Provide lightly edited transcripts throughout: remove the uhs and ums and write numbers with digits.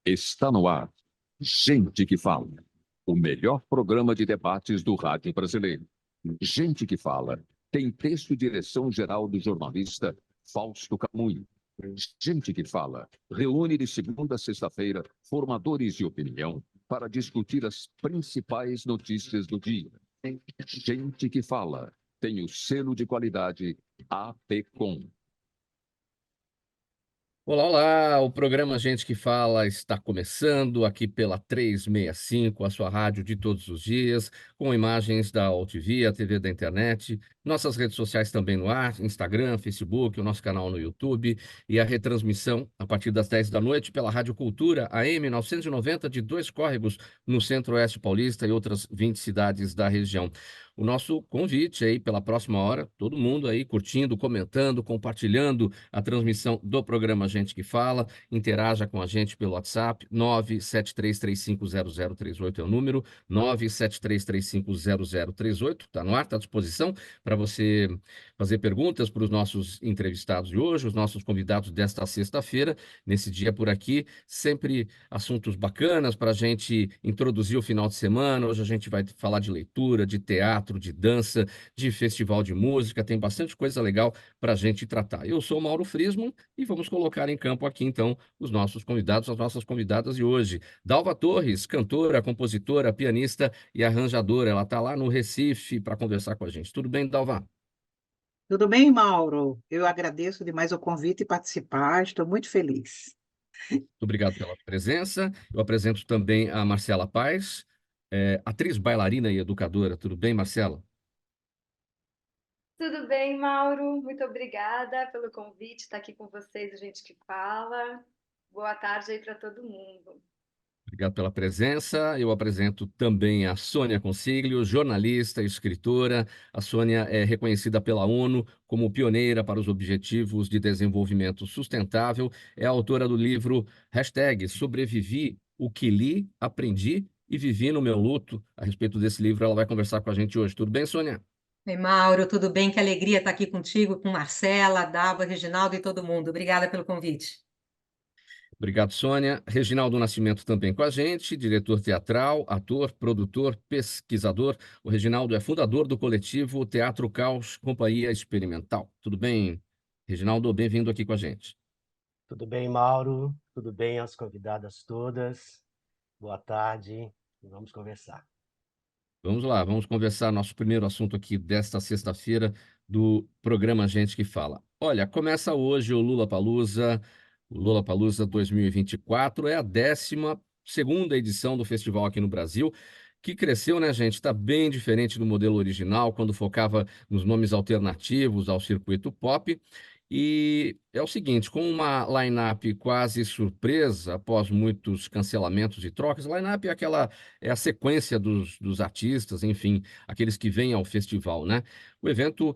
Está no ar. Gente que Fala. O melhor programa de debates do rádio brasileiro. Gente que Fala. Tem texto e direção geral do jornalista Fausto Camunho. Gente que Fala. Reúne de segunda a sexta-feira formadores de opinião para discutir as principais notícias do dia. Gente que Fala. Tem o selo de qualidade APCOM. Olá, olá! O programa Gente que Fala está começando aqui pela 365, a sua rádio de todos os dias, com imagens da UOL TV, a TV da internet, nossas redes sociais também no ar, Instagram, Facebook, o nosso canal no YouTube e a retransmissão a partir das 10 da noite pela Rádio Cultura AM 990 de Dois Córregos, no Centro-Oeste Paulista e outras 20 cidades da região. O nosso convite aí pela próxima hora, todo mundo aí curtindo, comentando, compartilhando a transmissão do programa Gente que Fala, interaja com a gente pelo WhatsApp, 973350038 é o número, 973350038, tá no ar, tá à disposição para você fazer perguntas para os nossos entrevistados de hoje, os nossos convidados desta sexta-feira, nesse dia por aqui, sempre assuntos bacanas para a gente introduzir o final de semana. Hoje a gente vai falar de leitura, de teatro, de dança, de festival de música, tem bastante coisa legal para a gente tratar. Eu sou o Mauro Frisman e vamos colocar em campo aqui, então, os nossos convidados, as nossas convidadas de hoje. Dalva Torres, cantora, compositora, pianista e arranjadora. Ela está lá no Recife para conversar com a gente. Tudo bem, Dalva? Tudo bem, Mauro? Eu agradeço demais o convite e participar, estou muito feliz. Muito obrigado pela presença. Eu apresento também a Marcela Paes, atriz, bailarina e educadora. Tudo bem, Marcela? Tudo bem, Mauro? Muito obrigada pelo convite, estar aqui com vocês, a gente que fala. Boa tarde aí para todo mundo. Obrigado pela presença. Eu apresento também a Sônia Consiglio, jornalista, escritora. A Sônia é reconhecida pela ONU como pioneira para os Objetivos de Desenvolvimento Sustentável. É autora do livro Sobrevivi, o que li, aprendi e vivi no meu luto. A respeito desse livro, ela vai conversar com a gente hoje. Tudo bem, Sônia? Oi, Mauro, tudo bem? Que alegria estar aqui contigo, com Marcela, Dava, Reginaldo e todo mundo. Obrigada pelo convite. Obrigado, Sônia. Reginaldo Nascimento também com a gente, diretor teatral, ator, produtor, pesquisador. O Reginaldo é fundador do coletivo Teatro Caos Companhia Experimental. Tudo bem, Reginaldo? Bem-vindo aqui com a gente. Tudo bem, Mauro? Tudo bem as convidadas todas? Boa tarde, vamos conversar. Vamos lá, vamos conversar nosso primeiro assunto aqui desta sexta-feira do programa Gente que Fala. Olha, começa hoje o Lollapalooza 2024, é a 12ª edição do festival aqui no Brasil, que cresceu, né, gente? Está bem diferente do modelo original, quando focava nos nomes alternativos ao circuito pop. E é o seguinte, com uma line-up quase surpresa, após muitos cancelamentos e trocas, line-up é a sequência dos artistas, enfim, aqueles que vêm ao festival, né? O evento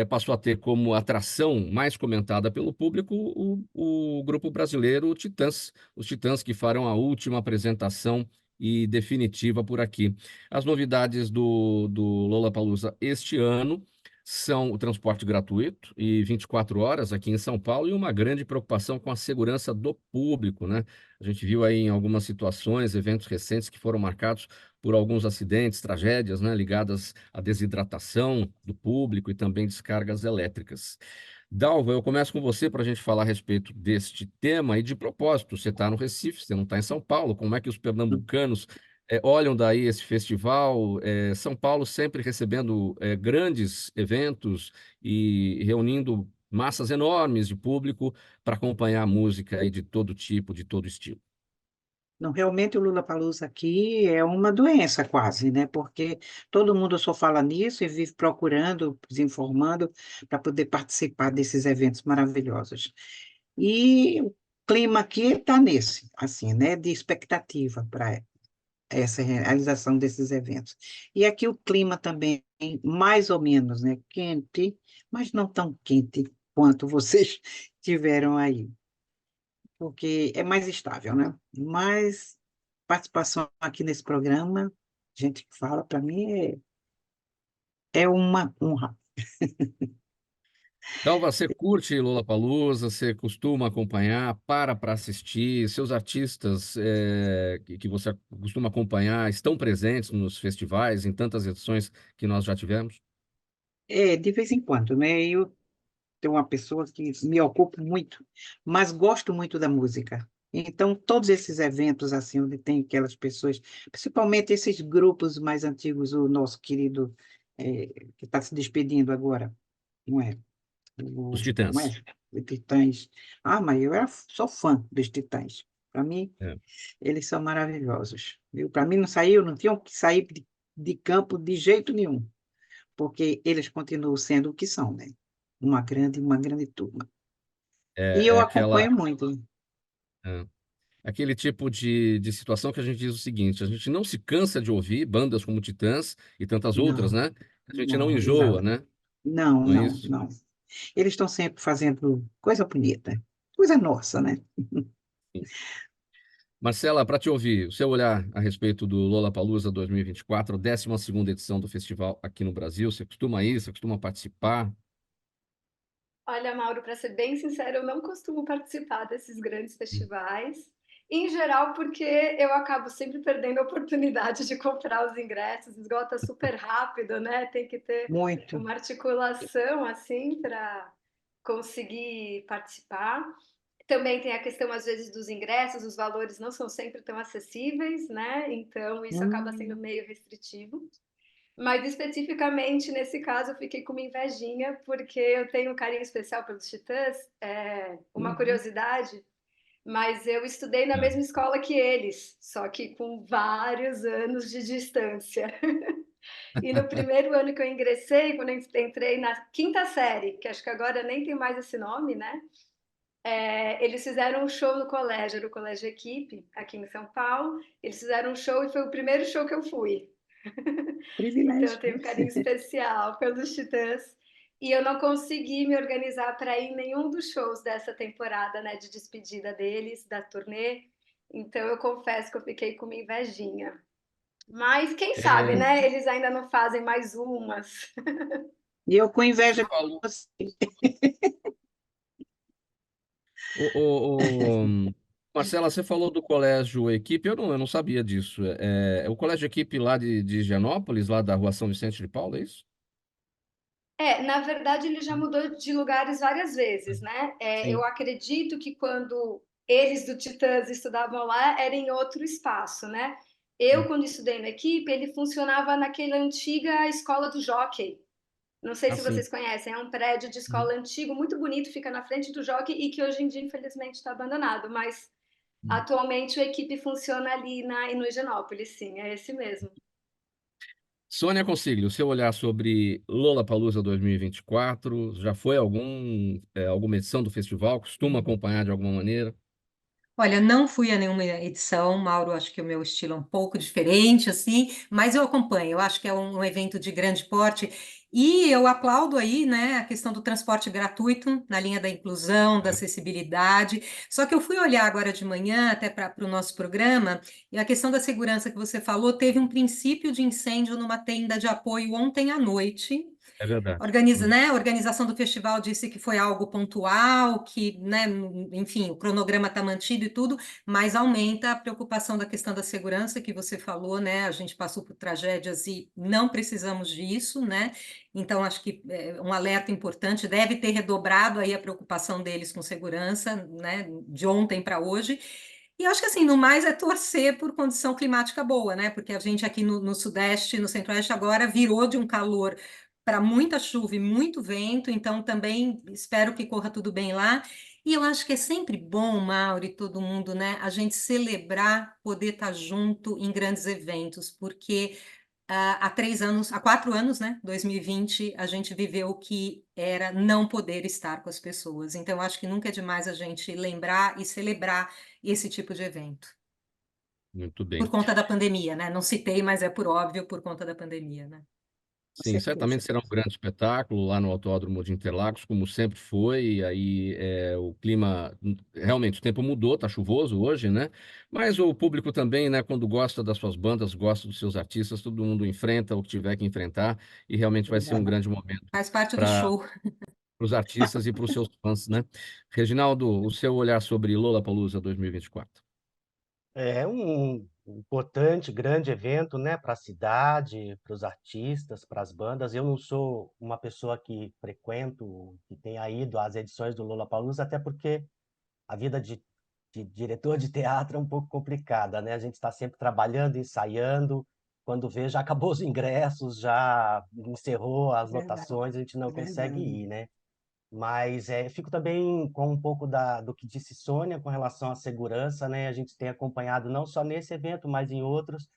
passou a ter como atração mais comentada pelo público o grupo brasileiro Titãs, os Titãs que farão a última apresentação e definitiva por aqui. As novidades do Lollapalooza este ano são o transporte gratuito e 24 horas aqui em São Paulo e uma grande preocupação com a segurança do público, né? A gente viu aí em algumas situações, eventos recentes que foram marcados por alguns acidentes, tragédias, né, ligadas à desidratação do público e também descargas elétricas. Dalva, eu começo com você para a gente falar a respeito deste tema e de propósito, você está no Recife, você não está em São Paulo, como é que os pernambucanos olham daí esse festival? São Paulo sempre recebendo grandes eventos e reunindo massas enormes de público para acompanhar a música aí de todo tipo, de todo estilo. Não, realmente o Lollapalooza aqui é uma doença quase, né? Porque todo mundo só fala nisso e vive procurando, se informando para poder participar desses eventos maravilhosos. E o clima aqui está nesse, assim, né? De expectativa para essa realização desses eventos. E aqui o clima também, mais ou menos, né? Quente, mas não tão quente quanto vocês tiveram aí, porque é mais estável, né? Mas participação aqui nesse programa, gente que fala, para mim é uma honra. Então você curte Lollapalooza, você costuma acompanhar, para assistir, seus artistas que você costuma acompanhar estão presentes nos festivais, em tantas edições que nós já tivemos? De vez em quando, né? Eu tenho uma pessoa que me ocupa muito, mas gosto muito da música. Então, todos esses eventos, assim, onde tem aquelas pessoas, principalmente esses grupos mais antigos, o nosso querido, que está se despedindo agora, não é? Os Como é? Titãs. Os Titãs. Ah, mas sou fã dos Titãs. Para mim, É. eles são maravilhosos. Viu? Para mim, não saiu, não tinham que sair de campo de jeito nenhum, porque eles continuam sendo o que são, né? Uma grande turma. E É eu aquela, acompanho muito. é, aquele tipo de situação que a gente diz o seguinte: a gente não se cansa de ouvir bandas como Titãs e tantas outras, Não, né? A gente não não, enjoa, exato. né? Não, Não é não, isso? não. Eles estão sempre fazendo coisa bonita, coisa nossa, né? Marcela, para te ouvir, o seu olhar a respeito do Lollapalooza 2024, 12ª edição do festival aqui no Brasil, você costuma ir, você costuma participar? Olha, Mauro, para ser bem sincero, eu não costumo participar desses grandes Hum. festivais, em geral porque eu acabo sempre perdendo a oportunidade de comprar os ingressos, esgota super rápido, né? Tem que ter Muito. uma articulação assim para conseguir participar. Também tem a questão, às vezes, dos ingressos, os valores não são sempre tão acessíveis, né? Então, isso acaba sendo Hum, meio restritivo. Mas especificamente nesse caso eu fiquei com uma invejinha, porque eu tenho um carinho especial pelos Titãs, uma uhum. curiosidade, mas eu estudei na É. mesma escola que eles, só que com vários anos de distância. E no primeiro ano que eu ingressei, quando eu entrei na quinta série, que acho que agora nem tem mais esse nome, né? Eles fizeram um show no colégio, era o Colégio Equipe, aqui em São Paulo. Eles fizeram um show e foi o primeiro show que eu fui. Então eu Privilégio. tenho um carinho especial pelos Titãs. E eu não consegui me organizar para ir em nenhum dos shows dessa temporada, né, de despedida deles, da turnê. Então eu confesso que eu fiquei com uma invejinha. Mas quem sabe, É, né? Eles ainda não fazem mais umas. E eu com você inveja. falou, o Marcela, você falou do Colégio Equipe, eu não sabia disso. É o Colégio Equipe lá de Higienópolis, lá da Rua São Vicente de Paulo, é isso? Na verdade, ele já mudou de lugares várias vezes, né? Eu Sim. acredito que quando eles do Titãs estudavam lá, era em outro espaço, né? Eu, quando estudei na equipe, ele funcionava naquela antiga escola do Jockey. Não sei Ah, se sim. vocês conhecem, é um prédio de Uhum. escola antigo, muito bonito, fica na frente do Jockey e que hoje em dia, infelizmente, está abandonado. Mas atualmente a equipe funciona ali no Higienópolis, sim, é esse mesmo. Sônia Consiglio, o seu olhar sobre Lollapalooza 2024, já foi alguma edição do festival? Costuma acompanhar de alguma maneira? Olha, não fui a nenhuma edição, Mauro, acho que o meu estilo é um pouco diferente, assim, mas eu acompanho, eu acho que é um evento de grande porte, e eu aplaudo aí, né, a questão do transporte gratuito, na linha da inclusão, da É, acessibilidade, só que eu fui olhar agora de manhã, até para o nosso programa, e a questão da segurança que você falou, teve um princípio de incêndio numa tenda de apoio ontem à noite. é verdade. Né, a organização do festival disse que foi algo pontual, que, né, enfim, o cronograma está mantido e tudo, mas aumenta a preocupação da questão da segurança que você falou, né? A gente passou por tragédias e não precisamos disso, né? Então, acho que é um alerta importante, deve ter redobrado aí a preocupação deles com segurança, né, de ontem para hoje. E acho que assim, no mais é torcer por condição climática boa, né? Porque a gente aqui no Sudeste, no Centro-Oeste, agora virou de um calor para muita chuva e muito vento, então também espero que corra tudo bem lá. E eu acho que é sempre bom, Mauro e todo mundo, né, a gente celebrar poder estar junto em grandes eventos, porque há 3 anos, há 4 anos, né, 2020, a gente viveu o que era não poder estar com as pessoas. Então, eu acho que nunca é demais a gente lembrar e celebrar esse tipo de evento. Muito Por bem. conta da pandemia, né? Não citei, mas é por óbvio, por conta da pandemia, né? Com Sim, certamente certeza. será um grande espetáculo lá no Autódromo de Interlagos, como sempre foi. E aí o clima, realmente, o tempo mudou, tá chuvoso hoje, né? Mas o público também, né, quando gosta das suas bandas, gosta dos seus artistas, todo mundo enfrenta o que tiver que enfrentar, e realmente vai ser um Verdade. grande momento Faz parte do para show. os artistas e para os seus fãs, né? Reginaldo, o seu olhar sobre Lollapalooza 2024. É um importante, grande evento, né, para a cidade, para os artistas, para as bandas. Eu não sou uma pessoa que frequento, que tenha ido às edições do Lollapalooza, até porque a vida de diretor de teatro é um pouco complicada, né? A gente está sempre trabalhando, ensaiando. Quando vê, já acabou os ingressos, já encerrou as Verdade, lotações, a gente não consegue verdade. ir, né? Mas fico também com um pouco do que disse Sônia com relação à segurança, né? A gente tem acompanhado não só nesse evento, mas em outros,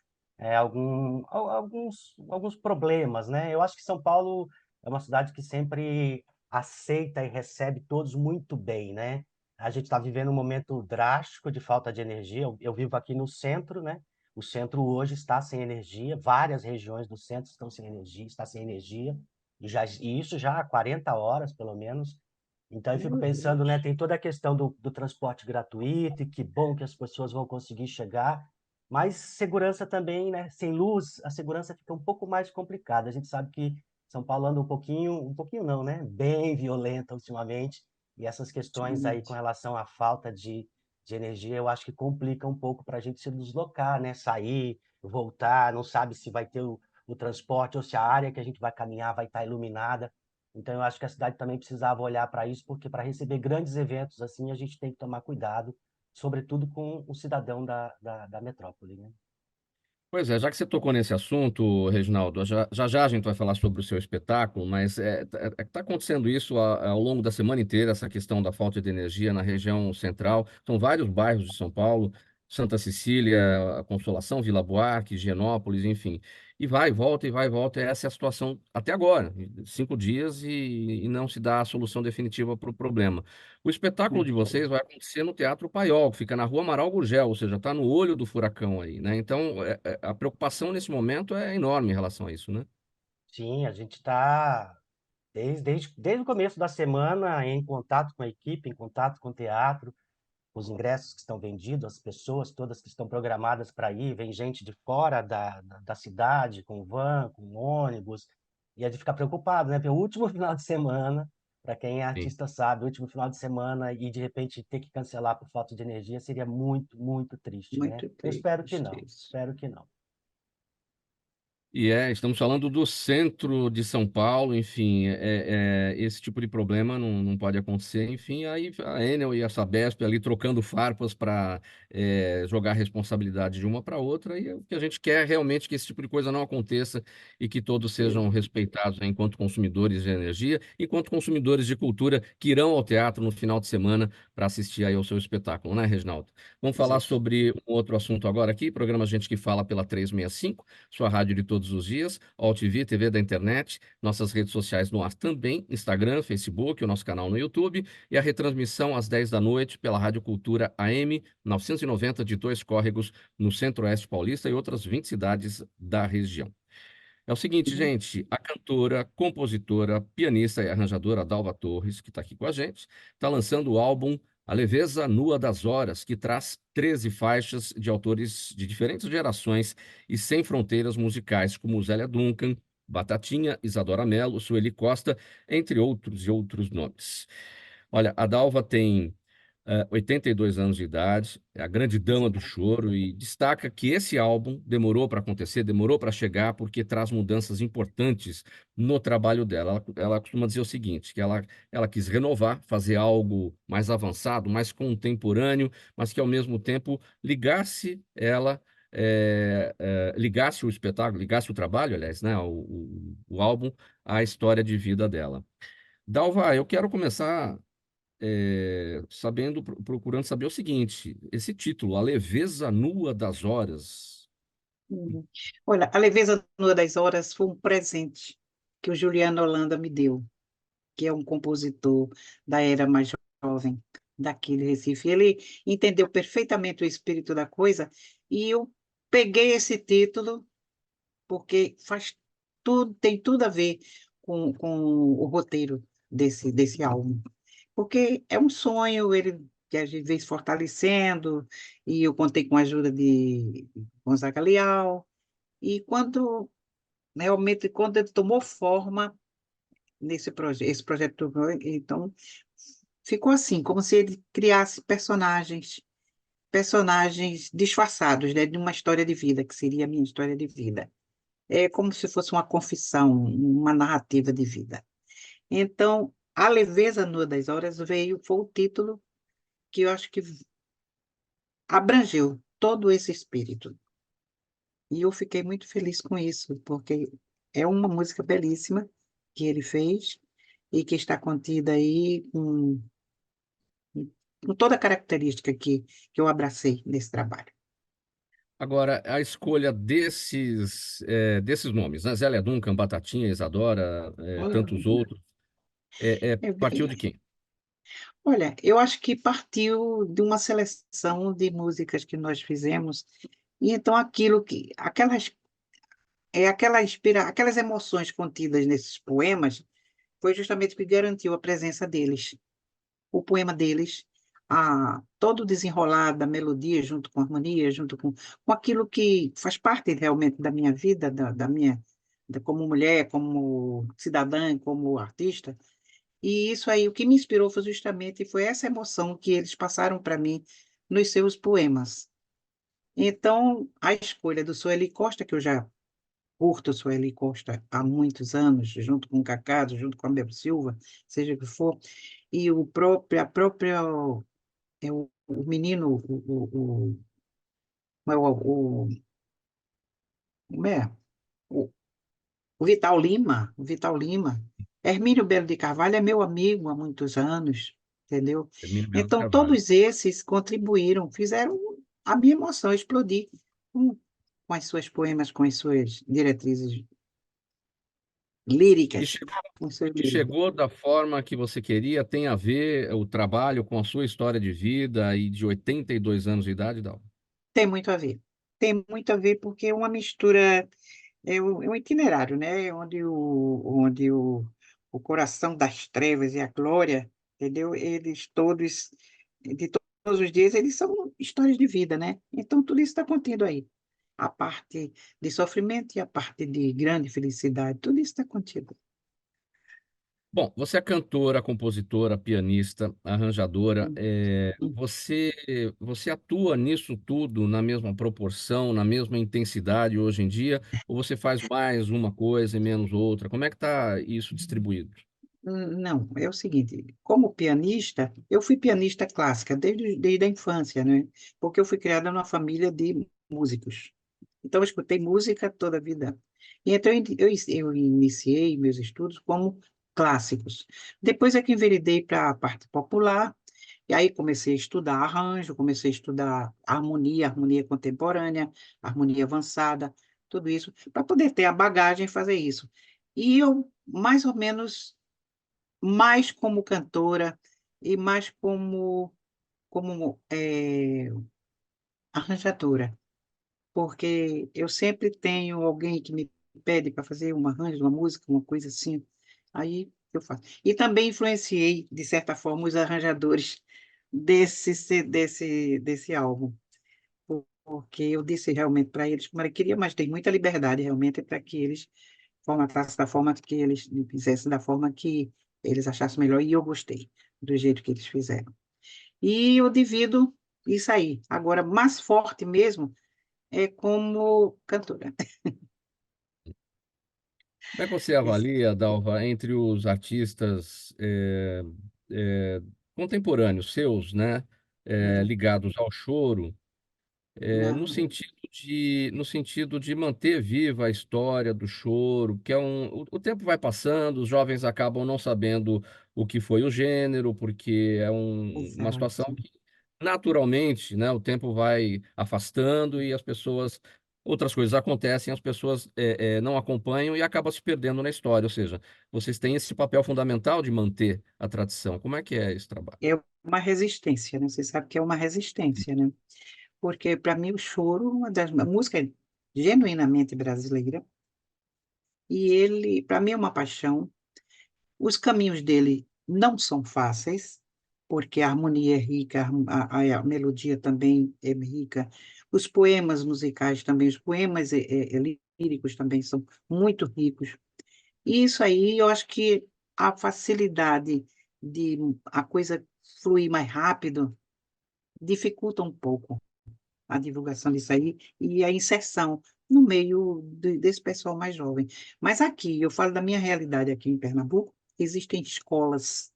alguns problemas, né? Eu acho que São Paulo é uma cidade que sempre aceita e recebe todos muito bem, né? A gente está vivendo um momento drástico de falta de energia. Eu vivo aqui no centro, né? O centro hoje está sem energia, várias regiões do centro estão sem energia, está sem energia. E isso já há 40 horas, pelo menos. Então, eu fico Meu pensando, né, Deus. tem toda a questão do transporte gratuito, e que bom que as pessoas vão conseguir chegar, mas segurança também, né? Sem luz, a segurança fica um pouco mais complicada. A gente sabe que São Paulo anda um pouquinho não, né? Bem violenta ultimamente, e essas questões aí com Ultimamente. relação à falta de energia, eu acho que complica um pouco para a gente se deslocar, né? Sair, voltar, não sabe se vai ter o transporte ou se a área que a gente vai caminhar vai estar iluminada. Então, eu acho que a cidade também precisava olhar para isso, porque para receber grandes eventos assim, a gente tem que tomar cuidado, sobretudo com o cidadão da metrópole, né? Pois é, já que você tocou nesse assunto, Reginaldo, já a gente vai falar sobre o seu espetáculo, mas tá acontecendo isso ao longo da semana inteira, essa questão da falta de energia na região central. São vários bairros de São Paulo, Santa Cecília, a Consolação, Vila Buarque, Higienópolis, enfim. E vai, volta, e vai, volta. Essa é a situação até agora, 5 dias e não se dá a solução definitiva para o problema. O espetáculo de vocês vai acontecer no Teatro Paiol, que fica na Rua Amaral Gurgel, ou seja, está no olho do furacão aí, né? Então, a preocupação nesse momento é enorme em relação a isso, né? Sim, a gente está desde o começo da semana em contato com a equipe, em contato com o teatro, os ingressos que estão vendidos, as pessoas todas que estão programadas para ir, vem gente de fora da cidade, com van, com ônibus, e a gente fica preocupado, né? Porque o último final de semana, para quem é Sim. artista sabe, o último final de semana e de repente ter que cancelar por falta de energia seria muito, muito triste, né? Muito Eu espero que triste não, isso. espero que não. Estamos falando do centro de São Paulo, enfim, esse tipo de problema não pode acontecer, enfim, aí a Enel e a Sabesp ali trocando farpas para jogar a responsabilidade de uma para outra, e o que a gente quer é realmente que esse tipo de coisa não aconteça e que todos sejam respeitados, né, enquanto consumidores de energia, enquanto consumidores de cultura que irão ao teatro no final de semana para assistir aí ao seu espetáculo, né, Reginaldo? Vamos falar Isso. sobre um outro assunto agora aqui, programa Gente que Fala pela 365, sua rádio de todos os dias, OLTV, TV da internet, nossas redes sociais no ar também, Instagram, Facebook, o nosso canal no YouTube e a retransmissão às 10 da noite pela Rádio Cultura AM 990 de Dois Córregos, no Centro-Oeste Paulista e outras 20 cidades da região. É o seguinte, gente, a cantora, compositora, pianista e arranjadora Dalva Torres, que está aqui com a gente, está lançando o álbum A Leveza Nua das Horas, que traz 13 faixas de autores de diferentes gerações e sem fronteiras musicais, como Zélia Duncan, Batatinha, Isadora Mello, Sueli Costa, entre outros e outros nomes. Olha, a Dalva tem 82 anos de idade, é a grande dama do choro e destaca que esse álbum demorou para acontecer, demorou para chegar, porque traz mudanças importantes no trabalho dela. Ela costuma dizer o seguinte, que ela quis renovar, fazer algo mais avançado, mais contemporâneo, mas que ao mesmo tempo ligasse o espetáculo, ligasse o trabalho, aliás, né, o álbum à história de vida dela. Dalva, eu quero começar procurando saber o seguinte: esse título, A Leveza Nua das Horas. Uhum. Olha, a Leveza Nua das Horas foi um presente que o Juliano Holanda me deu, que é um compositor da era mais jovem daqui de Recife. Ele entendeu perfeitamente o espírito da coisa e eu peguei esse título porque faz tudo, tem tudo a ver com o roteiro desse álbum. Porque é um sonho, ele que a gente vem se fortalecendo, e eu contei com a ajuda de Gonzaga Leal, e quando realmente, quando ele tomou forma, esse projeto. Então, ficou assim, como se ele criasse personagens disfarçados, né, de uma história de vida, que seria a minha história de vida. É como se fosse uma confissão, uma narrativa de vida. Então, A Leveza Nua das Horas foi o título que eu acho que abrangeu todo esse espírito. E eu fiquei muito feliz com isso, porque é uma música belíssima que ele fez e que está contida aí com toda a característica que eu abracei nesse trabalho. Agora, a escolha desses nomes, né? Zélia Duncan, Batatinha, Isadora, tantos outros, partiu de quem? Olha, eu acho que partiu de uma seleção de músicas que nós fizemos, e então aquelas emoções contidas nesses poemas foi justamente o que garantiu a presença deles. O poema deles, todo o desenrolar da melodia, junto com a harmonia, junto com aquilo que faz parte realmente da minha vida, como mulher, como cidadã, como artista. E isso aí, o que me inspirou foi essa emoção que eles passaram para mim nos seus poemas. Então, a escolha do Sueli Costa, que eu já curto Sueli Costa há muitos anos, junto com o Cacado, junto com a Bel Silva, seja o que for, e a própria o menino, como é? O, o Vital Lima. Hermínio Belo de Carvalho é meu amigo há muitos anos, entendeu? Hermínio Belo de Então, Carvalho. todos esses contribuíram, fizeram a minha emoção explodir com, com as suas poemas, com as suas diretrizes E líricas, chegou, com seus e livros. chegou da forma que você queria? Tem a ver o trabalho com a sua história de vida e de 82 anos de idade, Dal? Tem muito a ver. Tem muito a ver porque é uma mistura. É um itinerário, né? Onde o coração das trevas e a glória, entendeu? Eles todos, de todos os dias, eles são histórias de vida, né? Então, tudo isso está contido aí. A parte de sofrimento e a parte de grande felicidade, tudo isso está contido. Bom, você é cantora, compositora, pianista, arranjadora. Hum, hum. Você atua nisso tudo na mesma proporção, na mesma intensidade hoje em dia? Ou você faz mais uma coisa e menos outra? Como é que está isso distribuído? Não, é o seguinte, como pianista, eu fui pianista clássica desde a infância, né? Porque eu fui criada numa família de músicos. Então, eu escutei música toda a vida. E então, eu iniciei meus estudos como clássicos. Depois é que enveredei para a parte popular, e aí comecei a estudar arranjo, comecei a estudar harmonia contemporânea, harmonia avançada, tudo isso, para poder ter a bagagem e fazer isso. E eu, mais ou menos, mais como cantora e mais como arranjadora, porque eu sempre tenho alguém que me pede para fazer um arranjo, uma música, uma coisa assim, aí eu faço. E também influenciei, de certa forma, os arranjadores desse álbum, porque eu disse realmente para eles como eu queria, mas dei muita liberdade realmente para que eles formatassem da forma que eles fizessem, da forma que eles achassem melhor, e eu gostei do jeito que eles fizeram. E eu divido isso aí. Agora, mais forte mesmo é como cantora. Como é que você Esse- avalia, Dalva, entre os artistas eh, contemporâneos seus, né, Uhum. ligados ao choro? No Não, sentido de manter viva a história do choro, que o tempo vai passando, os jovens acabam não sabendo o que foi o gênero, porque é uma situação exato. que, naturalmente, né, o tempo vai afastando e outras coisas acontecem, as pessoas não acompanham e acabam se perdendo na história. Ou seja, vocês têm esse papel fundamental de manter a tradição. Como é que é esse trabalho? É uma resistência, né? Você sabe que é uma resistência, né? Porque, para mim, o choro, a música é genuinamente brasileira, e ele, para mim, é uma paixão. Os caminhos dele não são fáceis, porque a harmonia é rica, a melodia também é rica, os poemas musicais também, os poemas líricos também são muito ricos. E isso aí, eu acho que a facilidade de a coisa fluir mais rápido dificulta um pouco a divulgação disso aí e a inserção no meio desse pessoal mais jovem. Mas aqui, eu falo da minha realidade aqui em Pernambuco, existem escolas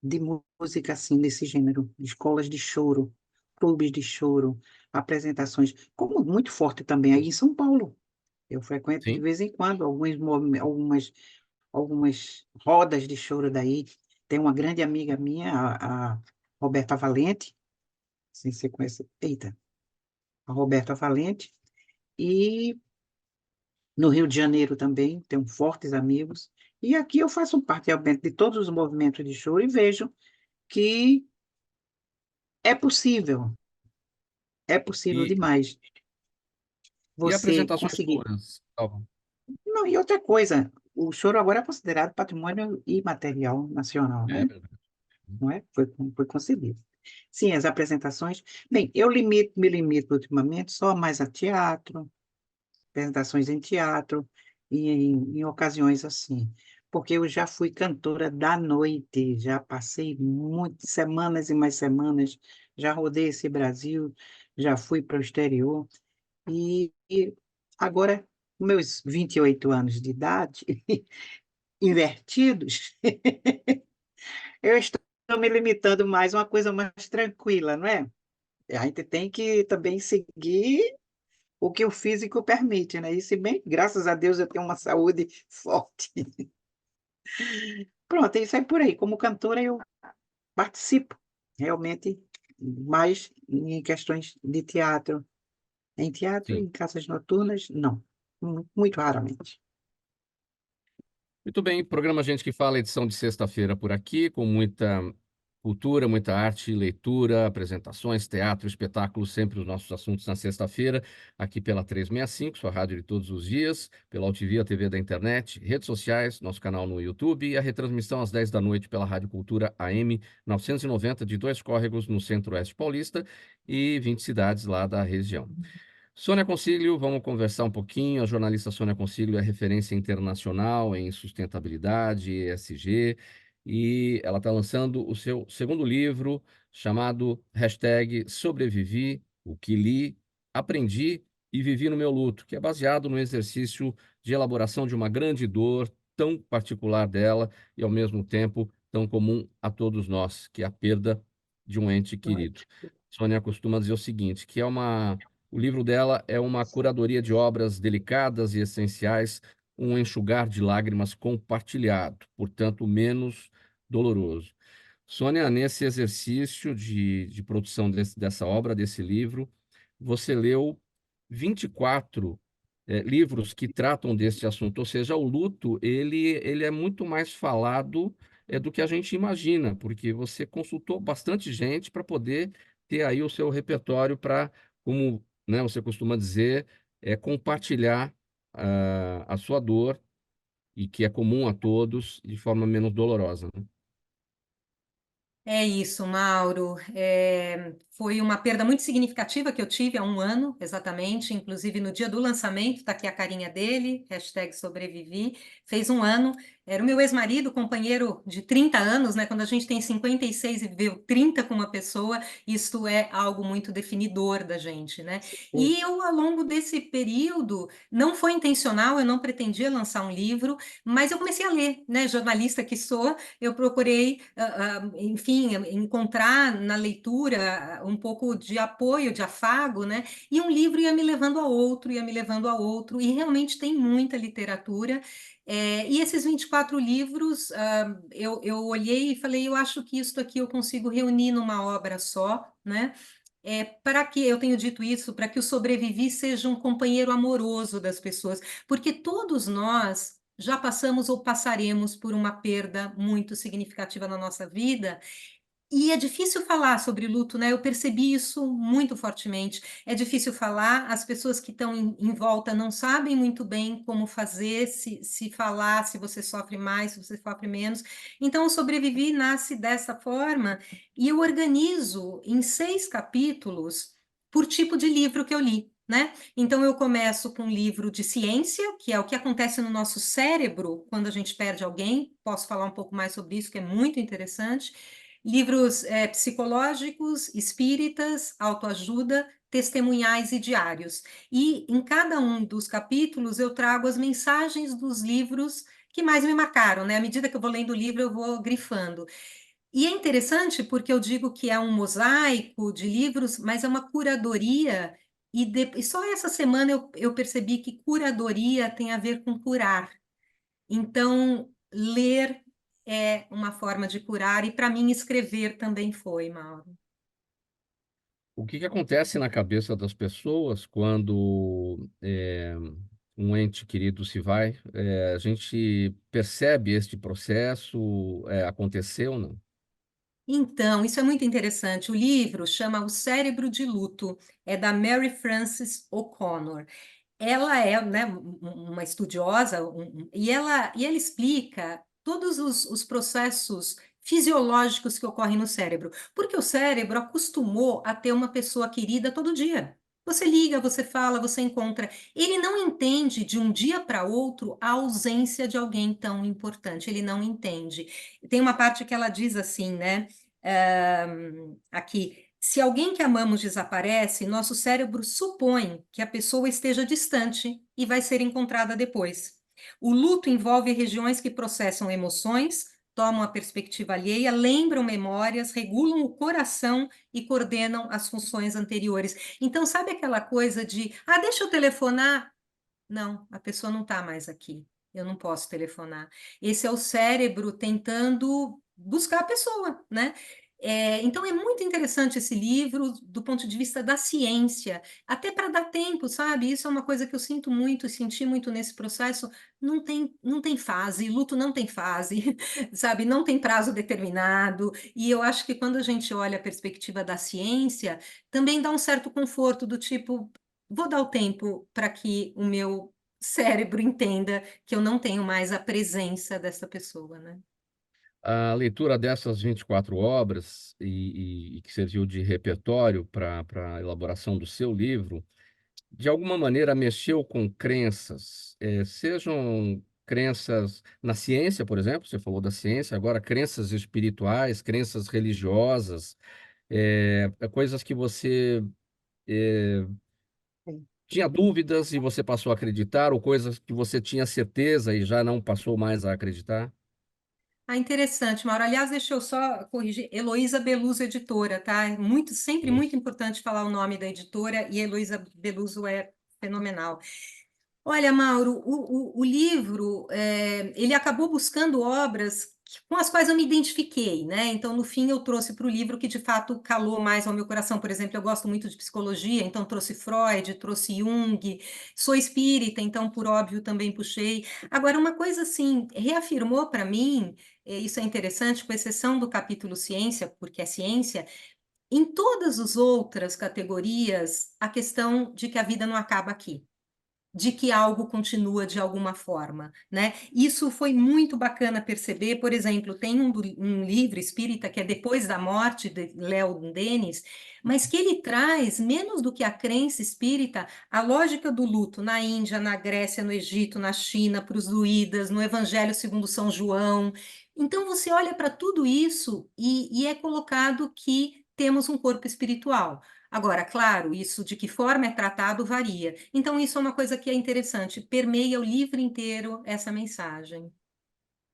de música assim, desse gênero, escolas de choro, clubes de choro, apresentações, como muito forte também aí em São Paulo. Eu frequento de Sim, vez em quando algumas rodas de choro daí. Tem uma grande amiga minha, a Roberta Valente, não sei se você conhece, eita, a Roberta Valente, e no Rio de Janeiro também tenho fortes amigos, e aqui eu faço parte realmente de todos os movimentos de choro e vejo que é possível e, demais e você apresentações conseguir. suas, Salva? Não, e outra coisa, o choro agora é considerado patrimônio imaterial nacional, É né? verdade. Não é? Foi concebido. Sim, as apresentações. Bem, me limito ultimamente só mais a teatro, apresentações em teatro e em ocasiões assim, porque eu já fui cantora da noite, já passei muitas semanas e mais semanas, já rodei esse Brasil, já fui para o exterior e agora, com meus 28 anos de idade, invertidos, eu estou me limitando mais a uma coisa mais tranquila, não é? A gente tem que também seguir o que o físico permite, né? E se bem, graças a Deus, eu tenho uma saúde forte. Pronto, é isso aí por aí. Como cantora, eu participo realmente mais em questões de teatro. Em teatro, Sim. em casas noturnas, não. Muito raramente. Muito bem, programa Gente que Fala, edição de sexta-feira por aqui, com muita cultura, muita arte, leitura, apresentações, teatro, espetáculo, sempre os nossos assuntos na sexta-feira, aqui pela 365, sua rádio de todos os dias, pela UTV, a TV da internet, redes sociais, nosso canal no YouTube e a retransmissão às 10 da noite pela Rádio Cultura AM 990 de Dois Córregos, no Centro-Oeste Paulista e 20 cidades lá da região. Sônia Consiglio, vamos conversar um pouquinho. A jornalista Sônia Consiglio é referência internacional em sustentabilidade, ESG, e ela está lançando o seu segundo livro, chamado #Sobrevivi, o que li, aprendi e vivi no meu luto, que é baseado no exercício de elaboração de uma grande dor tão particular dela e, ao mesmo tempo, tão comum a todos nós, que é a perda de um ente querido. Sônia costuma dizer o seguinte, que o livro dela é uma curadoria de obras delicadas e essenciais, um enxugar de lágrimas compartilhado, portanto, menos doloroso. Sônia, nesse exercício de produção dessa obra, desse livro, você leu 24 livros que tratam desse assunto, ou seja, o luto, ele é muito mais falado do que a gente imagina, porque você consultou bastante gente para poder ter aí o seu repertório para, como, né, você costuma dizer, compartilhar a sua dor, e que é comum a todos, de forma menos dolorosa, né? É isso, Mauro. Foi uma perda muito significativa que eu tive há um ano, exatamente. Inclusive, no dia do lançamento, está aqui a carinha dele, #sobrevivi. Fez um ano. Era o meu ex-marido, companheiro de 30 anos, né? Quando a gente tem 56 e viveu 30 com uma pessoa, isso é algo muito definidor da gente, né? E eu, ao longo desse período, não foi intencional, eu não pretendia lançar um livro, mas eu comecei a ler, né? Jornalista que sou, eu procurei, enfim, encontrar na leitura um pouco de apoio, de afago, né? E um livro ia me levando a outro, ia me levando a outro, e realmente tem muita literatura. E esses 24 livros, eu olhei e falei, eu acho que isso aqui eu consigo reunir numa obra só, né? Para que eu tenho dito isso, para que o Sobrevivi seja um companheiro amoroso das pessoas, porque todos nós já passamos ou passaremos por uma perda muito significativa na nossa vida, e é difícil falar sobre luto, né? Eu percebi isso muito fortemente. É difícil falar, as pessoas que estão em volta não sabem muito bem como fazer, se falar, se você sofre mais, se você sofre menos. Então, o Sobrevivi nasce dessa forma, e eu organizo em 6 capítulos por tipo de livro que eu li. né? Então, eu começo com um livro de ciência, que é o que acontece no nosso cérebro quando a gente perde alguém. Posso falar um pouco mais sobre isso, que é muito interessante. Livros psicológicos, espíritas, autoajuda, testemunhais e diários. E em cada um dos capítulos eu trago as mensagens dos livros que mais me marcaram, né? À medida que eu vou lendo o livro, eu vou grifando. E é interessante porque eu digo que é um mosaico de livros, mas é uma curadoria, e só essa semana eu percebi que curadoria tem a ver com curar. Então, ler é uma forma de curar, e para mim escrever também foi, Mauro. O que que acontece na cabeça das pessoas quando um ente querido se vai? A gente percebe este processo, aconteceu, não? Então, isso é muito interessante. O livro chama O Cérebro de Luto, é da Mary Frances O'Connor. Ela é, né, uma estudiosa, e ela explica todos os processos fisiológicos que ocorrem no cérebro, porque o cérebro acostumou a ter uma pessoa querida todo dia. Você liga, você fala, você encontra. Ele não entende de um dia para outro a ausência de alguém tão importante. Ele não entende. Tem uma parte que ela diz assim, né? Aqui. Se alguém que amamos desaparece, nosso cérebro supõe que a pessoa esteja distante e vai ser encontrada depois. O luto envolve regiões que processam emoções, tomam a perspectiva alheia, lembram memórias, regulam o coração e coordenam as funções anteriores. Então, sabe aquela coisa de, deixa eu telefonar? Não, a pessoa não está mais aqui. Eu não posso telefonar. Esse é o cérebro tentando buscar a pessoa, né? Então é muito interessante esse livro do ponto de vista da ciência, até para dar tempo, sabe? Isso é uma coisa que eu sinto muito e senti muito nesse processo. Não tem fase, luto não tem fase, sabe? Não tem prazo determinado. E eu acho que quando a gente olha a perspectiva da ciência, também dá um certo conforto do tipo, vou dar o tempo para que o meu cérebro entenda que eu não tenho mais a presença dessa pessoa, né? A leitura dessas 24 obras e que serviu de repertório para a elaboração do seu livro, de alguma maneira mexeu com crenças, sejam crenças na ciência, por exemplo, você falou da ciência, agora crenças espirituais, crenças religiosas, coisas que você eh, Sim. tinha dúvidas e você passou a acreditar, ou coisas que você tinha certeza e já não passou mais a acreditar? Interessante, Mauro. Aliás, deixa eu só corrigir. Heloísa Beluso Editora, tá? Sempre muito importante falar o nome da editora, e Heloísa Beluso é fenomenal. Olha, Mauro, o livro, ele acabou buscando obras com as quais eu me identifiquei, né? Então, no fim, eu trouxe para o livro que, de fato, calou mais ao meu coração. Por exemplo, eu gosto muito de psicologia, então trouxe Freud, trouxe Jung, sou espírita, então, por óbvio, também puxei. Agora, uma coisa, assim, reafirmou para mim, isso é interessante, com exceção do capítulo ciência, porque é ciência, em todas as outras categorias, a questão de que a vida não acaba aqui, de que algo continua de alguma forma, né? Isso foi muito bacana perceber. Por exemplo, tem um livro espírita que é Depois da Morte, de Léo Denis, mas que ele traz, menos do que a crença espírita, a lógica do luto na Índia, na Grécia, no Egito, na China, para os druidas, no Evangelho segundo São João. Então, você olha para tudo isso e é colocado que temos um corpo espiritual. Agora, claro, isso de que forma é tratado varia. Então, isso é uma coisa que é interessante, permeia o livro inteiro essa mensagem.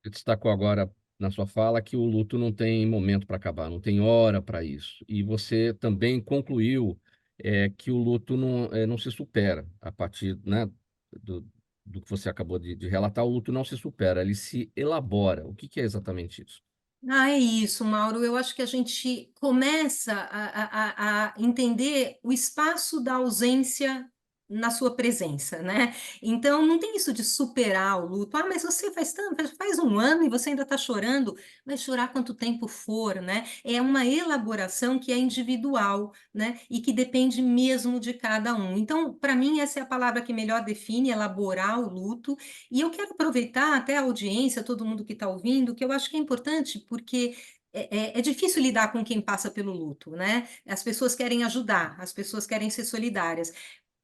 Você destacou agora na sua fala que o luto não tem momento para acabar, não tem hora para isso. E você também concluiu que o luto não se supera a partir, né, do, do que você acabou de relatar. O luto não se supera, ele se elabora. O que que é exatamente isso? É isso, Mauro. Eu acho que a gente começa a entender o espaço da ausência na sua presença, né? Então, não tem isso de superar o luto. Mas você faz tanto, faz um ano e você ainda está chorando. Vai chorar quanto tempo for, né? É uma elaboração que é individual, né? E que depende mesmo de cada um. Então, para mim, essa é a palavra que melhor define elaborar o luto. E eu quero aproveitar até a audiência, todo mundo que está ouvindo, que eu acho que é importante, porque é difícil lidar com quem passa pelo luto, né? As pessoas querem ajudar, as pessoas querem ser solidárias.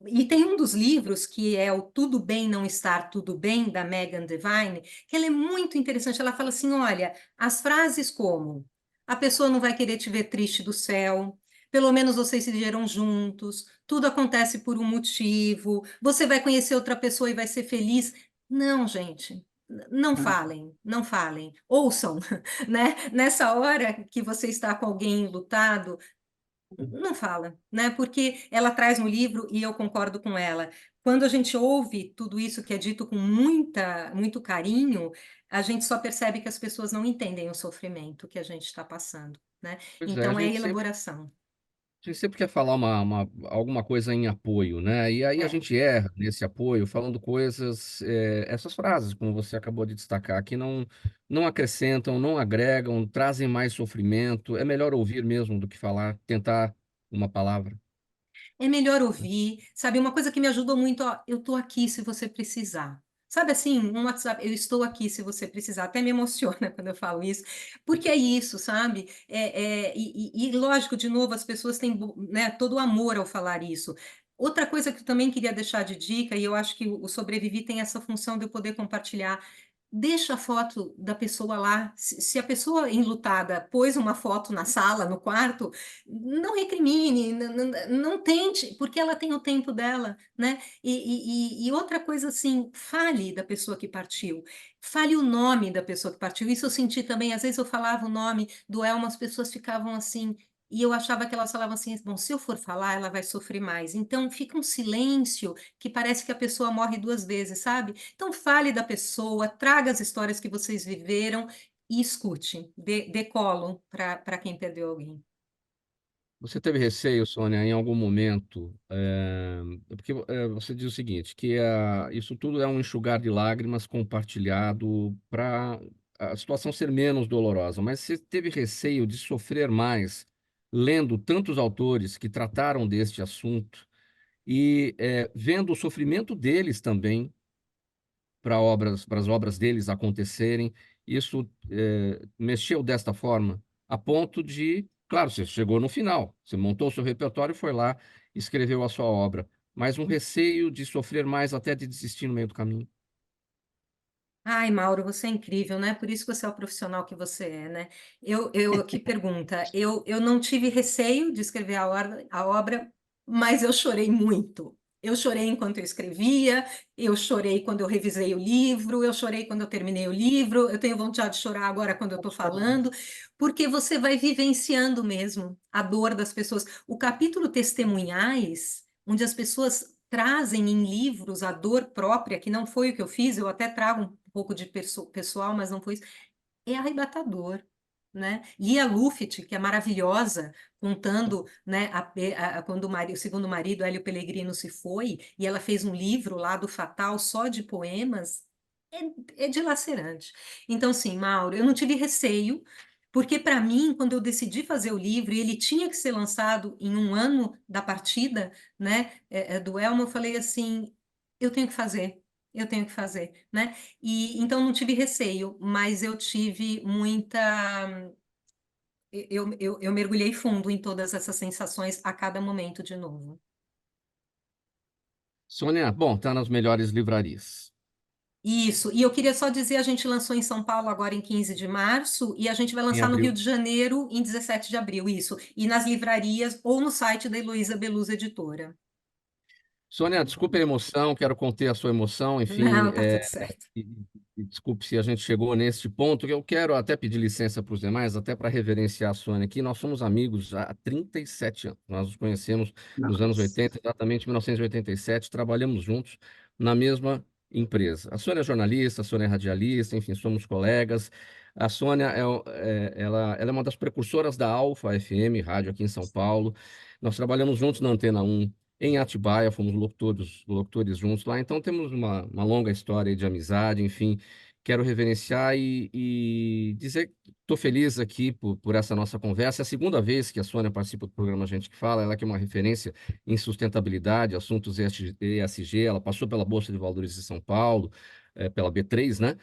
E tem um dos livros, que é o Tudo Bem Não Estar Tudo Bem, da Megan Devine, que ela é muito interessante. Ela fala assim, olha, as frases como a pessoa não vai querer te ver triste do céu, pelo menos vocês se viram juntos, tudo acontece por um motivo, você vai conhecer outra pessoa e vai ser feliz. Não, gente, não falem, não falem, ouçam, né? Nessa hora que você está com alguém lutado, não fala, né? Porque ela traz no livro, e eu concordo com ela, quando a gente ouve tudo isso que é dito com muito carinho, a gente só percebe que as pessoas não entendem o sofrimento que a gente está passando, né? Pois é, Então é elaboração. a gente sempre quer falar alguma coisa em apoio, né? E aí a É. gente erra nesse apoio, falando coisas, essas frases, como você acabou de destacar, que não acrescentam, não agregam, trazem mais sofrimento. É melhor ouvir mesmo do que falar, tentar uma palavra. É melhor ouvir, sabe? Uma coisa que me ajudou muito, ó, eu estou aqui se você precisar. Sabe assim, um WhatsApp, eu estou aqui se você precisar. Até me emociona quando eu falo isso, porque é isso, sabe? E lógico, de novo, as pessoas têm, né, todo o amor ao falar isso. Outra coisa que eu também queria deixar de dica, e eu acho que o Sobrevivi tem essa função de eu poder compartilhar. Deixa a foto da pessoa lá. Se a pessoa enlutada pôs uma foto na sala, no quarto, não recrimine, não tente, porque ela tem o tempo dela, né? E outra coisa assim, fale da pessoa que partiu, fale o nome da pessoa que partiu. Isso eu senti também, às vezes eu falava o nome do Elma, as pessoas ficavam assim, e eu achava que elas falavam assim, bom, se eu for falar, ela vai sofrer mais. Então fica um silêncio que parece que a pessoa morre duas vezes, sabe? Então fale da pessoa, traga as histórias que vocês viveram e escute, dê colo para quem perdeu alguém. Você teve receio, Sônia, em algum momento, porque você diz o seguinte, que isso tudo é um enxugar de lágrimas compartilhado para a situação ser menos dolorosa, mas você teve receio de sofrer mais lendo tantos autores que trataram deste assunto e vendo o sofrimento deles também para as obras deles acontecerem. Isso mexeu desta forma, a ponto de, claro, você chegou no final, você montou o seu repertório e foi lá, escreveu a sua obra, mas um receio de sofrer mais até de desistir no meio do caminho. Ai, Mauro, você é incrível, né? Por isso que você é o profissional que você é, né? Que pergunta, eu não tive receio de escrever a obra, mas eu chorei muito. Eu chorei enquanto eu escrevia, eu chorei quando eu revisei o livro, eu chorei quando eu terminei o livro, eu tenho vontade de chorar agora quando eu estou falando, porque você vai vivenciando mesmo a dor das pessoas. O capítulo Testemunhais, onde as pessoas trazem em livros a dor própria, que não foi o que eu fiz, eu até trago um pouco de pessoal, mas não foi isso, é arrebatador. Né? Lia Luft, que é maravilhosa, contando, né, quando o segundo marido, Hélio Pellegrino, se foi, e ela fez um livro lá do Fatal só de poemas, é dilacerante. Então, sim, Mauro, eu não tive receio, porque para mim, quando eu decidi fazer o livro, e ele tinha que ser lançado em um ano da partida, né, do Elmo, eu falei assim, eu tenho que fazer. Eu tenho que fazer, né? E então não tive receio, mas eu tive muita. Eu mergulhei fundo em todas essas sensações a cada momento de novo. Sônia, bom, tá nas melhores livrarias. Isso, e eu queria só dizer, a gente lançou em São Paulo agora em 15 de março, e a gente vai Em lançar no Rio abril. de Janeiro em 17 de abril, isso, e nas livrarias ou no site da Heloísa Belusa Editora. Sônia, desculpe a emoção, quero conter a sua emoção, enfim, Não, tá tudo certo. e desculpe se a gente chegou neste ponto, que eu quero até pedir licença para os demais, até para reverenciar a Sônia aqui. Nós somos amigos já há 37 anos, nós nos conhecemos nos anos Nossa. 80, exatamente em 1987, trabalhamos juntos na mesma empresa. A Sônia é jornalista, a Sônia é radialista, enfim, somos colegas. A Sônia ela é uma das precursoras da Alfa FM, rádio aqui em São Paulo. Nós trabalhamos juntos na Antena 1 em Atibaia, fomos locutores juntos lá, então temos uma longa história de amizade, enfim, quero reverenciar e dizer que estou feliz aqui por essa nossa conversa. É a segunda vez que a Sônia participa do programa Gente que Fala, ela que é uma referência em sustentabilidade, assuntos ESG, ela passou pela Bolsa de Valores de São Paulo, pela B3, né,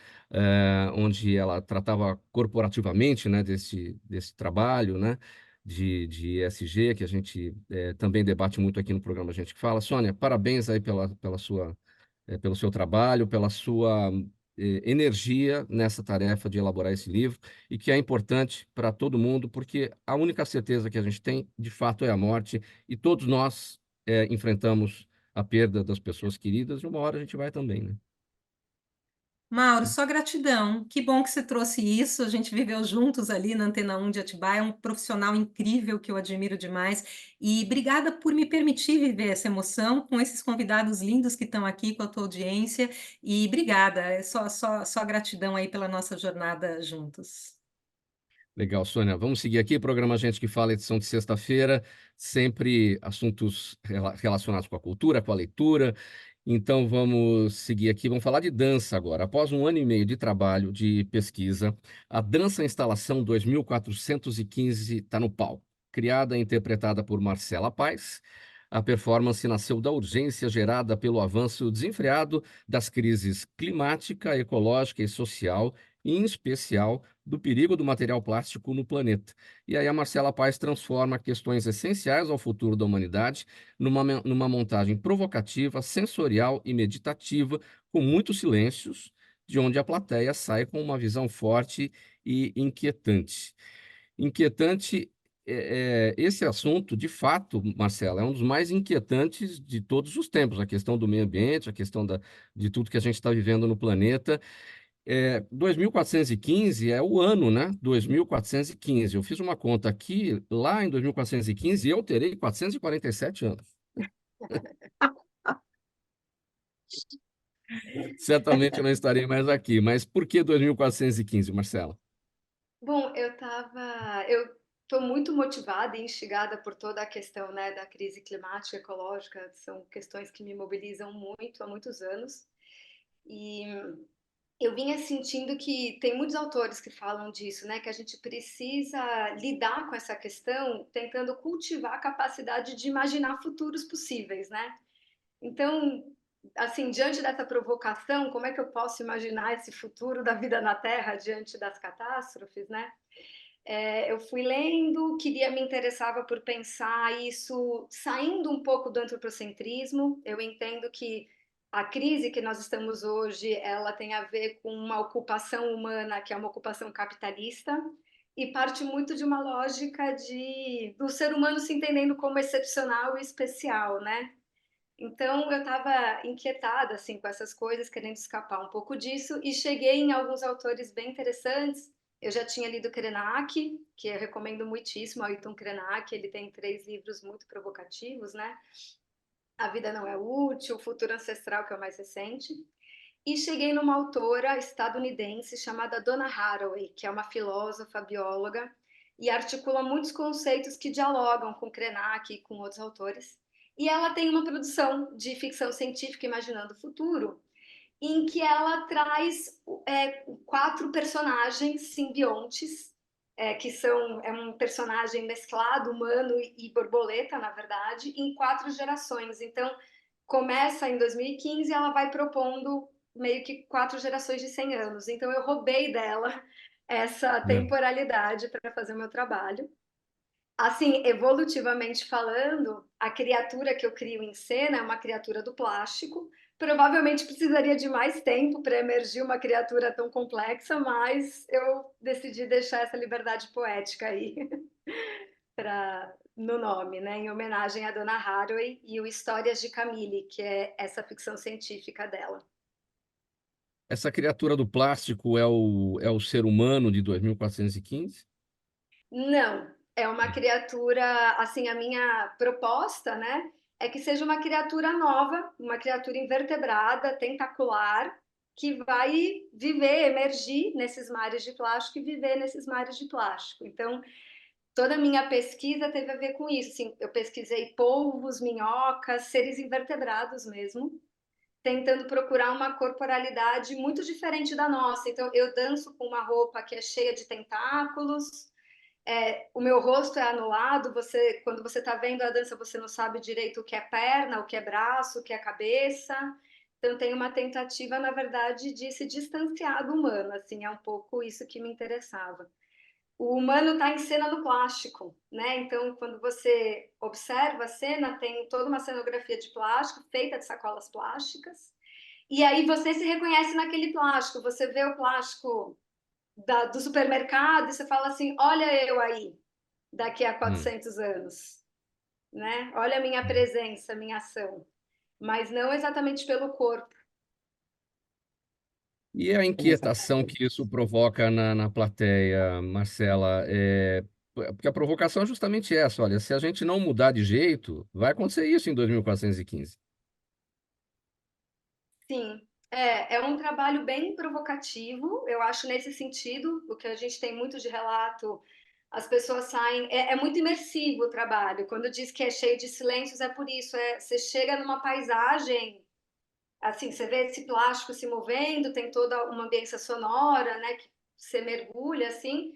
onde ela tratava corporativamente, né, desse trabalho, né, de ESG, que a gente também debate muito aqui no programa Gente que Fala. Sônia, parabéns aí pelo seu trabalho, pela sua energia nessa tarefa de elaborar esse livro, e que é importante para todo mundo, porque a única certeza que a gente tem, de fato, é a morte, e todos nós enfrentamos a perda das pessoas queridas, e uma hora a gente vai também, né? Mauro, só gratidão. Que bom que você trouxe isso. A gente viveu juntos ali na Antena 1 de Atibaia, é um profissional incrível que eu admiro demais. E obrigada por me permitir viver essa emoção com esses convidados lindos que estão aqui, com a tua audiência. E obrigada, é só gratidão aí pela nossa jornada juntos. Legal, Sônia. Vamos seguir aqui. Programa Gente que Fala, edição de sexta-feira. Sempre assuntos relacionados com a cultura, com a leitura. Então, vamos seguir aqui. Vamos falar de dança agora. Após um ano e meio de trabalho, de pesquisa, a Dança Instalação 2415 está no palco. Criada e interpretada por Marcela Paes, a performance nasceu da urgência gerada pelo avanço desenfreado das crises climática, ecológica e social, e, em especial, do perigo do material plástico no planeta. E aí a Marcela Paes transforma questões essenciais ao futuro da humanidade numa montagem provocativa, sensorial e meditativa, com muitos silêncios, de onde a plateia sai com uma visão forte e inquietante. Inquietante, esse assunto, de fato, Marcela, é um dos mais inquietantes de todos os tempos, a questão do meio ambiente, a questão de tudo que a gente está vivendo no planeta. 2415 é o ano, né? 2415. Eu fiz uma conta aqui, lá em 2415 eu terei 447 anos. Certamente eu não estarei mais aqui, mas por que 2415, Marcela? Bom, eu estou muito motivada e instigada por toda a questão, né, da crise climática e ecológica, são questões que me mobilizam muito há muitos anos. E eu vinha sentindo que tem muitos autores que falam disso, né, que a gente precisa lidar com essa questão tentando cultivar a capacidade de imaginar futuros possíveis, né? Então, assim, diante dessa provocação, como é que eu posso imaginar esse futuro da vida na Terra diante das catástrofes, né? Eu fui lendo, me interessava por pensar isso saindo um pouco do antropocentrismo. Eu entendo que a crise que nós estamos hoje, ela tem a ver com uma ocupação humana, que é uma ocupação capitalista, e parte muito de uma lógica do ser humano se entendendo como excepcional e especial, né? Então eu estava inquietada assim com essas coisas, querendo escapar um pouco disso, e cheguei em alguns autores bem interessantes. Eu já tinha lido Krenak, que eu recomendo muitíssimo, Ailton Krenak. Ele tem 3 livros muito provocativos, né? A Vida Não é Útil, O Futuro Ancestral, que é o mais recente. E cheguei numa autora estadunidense chamada Donna Haraway, que é uma filósofa, bióloga, e articula muitos conceitos que dialogam com Krenak e com outros autores. E ela tem uma produção de ficção científica imaginando o futuro, em que ela traz 4 personagens simbiontes, que são um personagem mesclado, humano e borboleta, na verdade, em 4 gerações. Então, começa em 2015 e ela vai propondo meio que 4 gerações de 100 anos. Então, eu roubei dela essa temporalidade para fazer o meu trabalho. Assim, evolutivamente falando, a criatura que eu crio em cena é uma criatura do plástico. Provavelmente precisaria de mais tempo para emergir uma criatura tão complexa, mas eu decidi deixar essa liberdade poética aí no nome, né? Em homenagem à Donna Haraway e o Histórias de Camille, que é essa ficção científica dela. Essa criatura do plástico é o ser humano de 2415? Não, é uma criatura, assim, a minha proposta, né, é que seja uma criatura nova, uma criatura invertebrada, tentacular, que vai viver, emergir nesses mares de plástico e viver nesses mares de plástico. Então, toda a minha pesquisa teve a ver com isso. Assim, eu pesquisei polvos, minhocas, seres invertebrados mesmo, tentando procurar uma corporalidade muito diferente da nossa. Então, eu danço com uma roupa que é cheia de tentáculos, o meu rosto é anulado, quando você está vendo a dança, você não sabe direito o que é perna, o que é braço, o que é cabeça. Então, tem uma tentativa, na verdade, de se distanciar do humano, assim, é um pouco isso que me interessava. o humano está em cena no plástico, né? Então, quando você observa a cena, tem toda uma cenografia de plástico, feita de sacolas plásticas, e aí você se reconhece naquele plástico, você vê o plástico do supermercado e você fala assim, olha eu aí, daqui a 400 anos, né? Olha a minha presença, a minha ação, mas não exatamente pelo corpo. E a inquietação que isso provoca na plateia, Marcela, porque a provocação é justamente essa, olha, se a gente não mudar de jeito, vai acontecer isso em 2415. Sim, é um trabalho bem provocativo, eu acho nesse sentido, o que a gente tem muito de relato, as pessoas saem, é muito imersivo o trabalho, quando diz que é cheio de silêncios é por isso, você chega numa paisagem, assim, você vê esse plástico se movendo, tem toda uma ambiência sonora, né, que você mergulha, assim,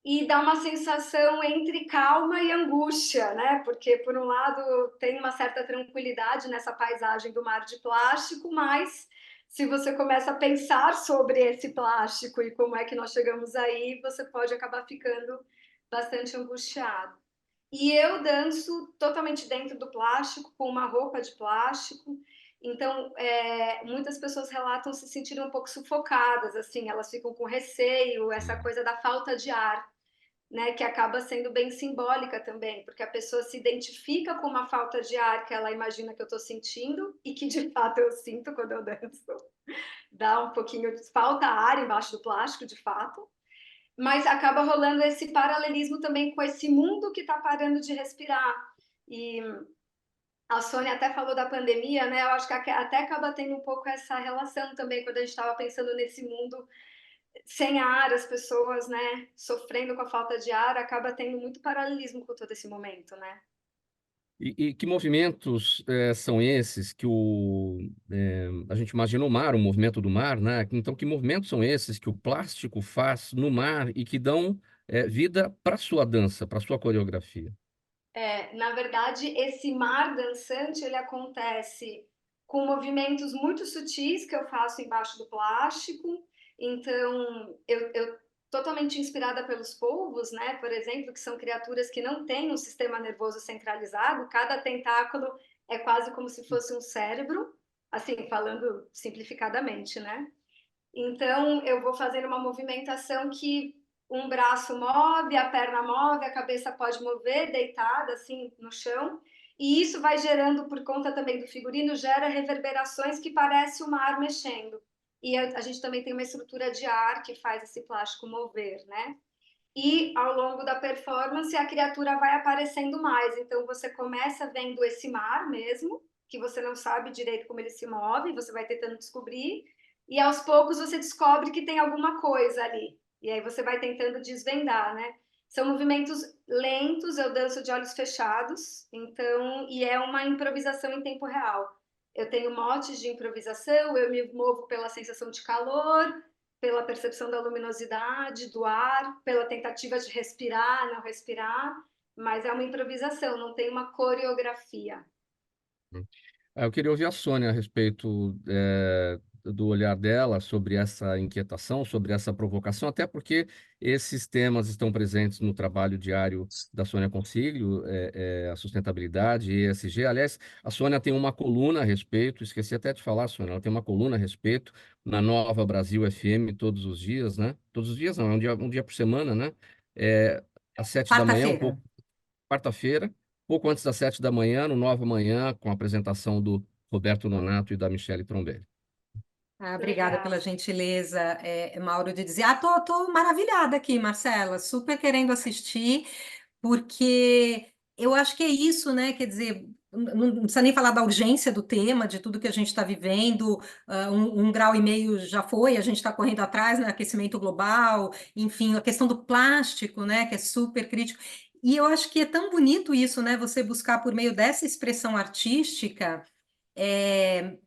e dá uma sensação entre calma e angústia, né? Porque, por um lado, tem uma certa tranquilidade nessa paisagem do mar de plástico, mas se você começa a pensar sobre esse plástico e como é que nós chegamos aí, você pode acabar ficando bastante angustiado. E eu danço totalmente dentro do plástico, com uma roupa de plástico. Então, muitas pessoas relatam se sentirem um pouco sufocadas, assim, elas ficam com receio, essa coisa da falta de ar, né, que acaba sendo bem simbólica também, porque a pessoa se identifica com uma falta de ar que ela imagina que eu estou sentindo e que de fato eu sinto quando eu danço. Dá um pouquinho de falta ar embaixo do plástico, de fato, mas acaba rolando esse paralelismo também com esse mundo que está parando de respirar. E a Sônia até falou da pandemia, né? Eu acho que até acaba tendo um pouco essa relação também quando a gente estava pensando nesse mundo sem ar, as pessoas, né, sofrendo com a falta de ar, acaba tendo muito paralelismo com todo esse momento, né? E que movimentos são esses que a gente imagina o mar, o movimento do mar, né? Então, que movimentos são esses que o plástico faz no mar e que dão vida para a sua dança, para a sua coreografia? Na verdade, esse mar dançante, ele acontece com movimentos muito sutis que eu faço embaixo do plástico. Então, eu totalmente inspirada pelos polvos, né? Por exemplo, que são criaturas que não têm um sistema nervoso centralizado. Cada tentáculo é quase como se fosse um cérebro, assim, falando simplificadamente, né? Então, eu vou fazendo uma movimentação que um braço move, a perna move, a cabeça pode mover, deitada assim no chão. E isso vai gerando, por conta também do figurino, gera reverberações que parece o mar mexendo. E a gente também tem uma estrutura de ar que faz esse plástico mover, né? E ao longo da performance a criatura vai aparecendo mais. Então você começa vendo esse mar mesmo, que você não sabe direito como ele se move, você vai tentando descobrir, e aos poucos você descobre que tem alguma coisa ali. E aí você vai tentando desvendar, né? São movimentos lentos, eu danço de olhos fechados, então, e é uma improvisação em tempo real. Eu tenho motes de improvisação, eu me movo pela sensação de calor, pela percepção da luminosidade, do ar, pela tentativa de respirar, não respirar, mas é uma improvisação, não tem uma coreografia. Eu queria ouvir a Sônia a respeito do olhar dela sobre essa inquietação, sobre essa provocação, até porque esses temas estão presentes no trabalho diário da Sônia Consiglio, a sustentabilidade, ESG. Aliás, a Sônia tem uma coluna a respeito, esqueci até de falar, Sônia, ela tem uma coluna a respeito na Nova Brasil FM todos os dias, né? Todos os dias não, é um dia por semana, né? Às 7 da manhã, Quarta-feira. quarta-feira, pouco antes das 7 da manhã, no Nova Manhã, com a apresentação do Roberto Nonato e da Michele Trombelli. Obrigada Legal. pela gentileza, Mauro, de dizer. Tô maravilhada aqui, Marcela, super querendo assistir, porque eu acho que é isso, né? Quer dizer, não precisa nem falar da urgência do tema, de tudo que a gente está vivendo. 1,5 graus já foi, a gente está correndo atrás, né? Aquecimento global, enfim, a questão do plástico, né? Que é super crítico. E eu acho que é tão bonito isso, né? Você buscar por meio dessa expressão artística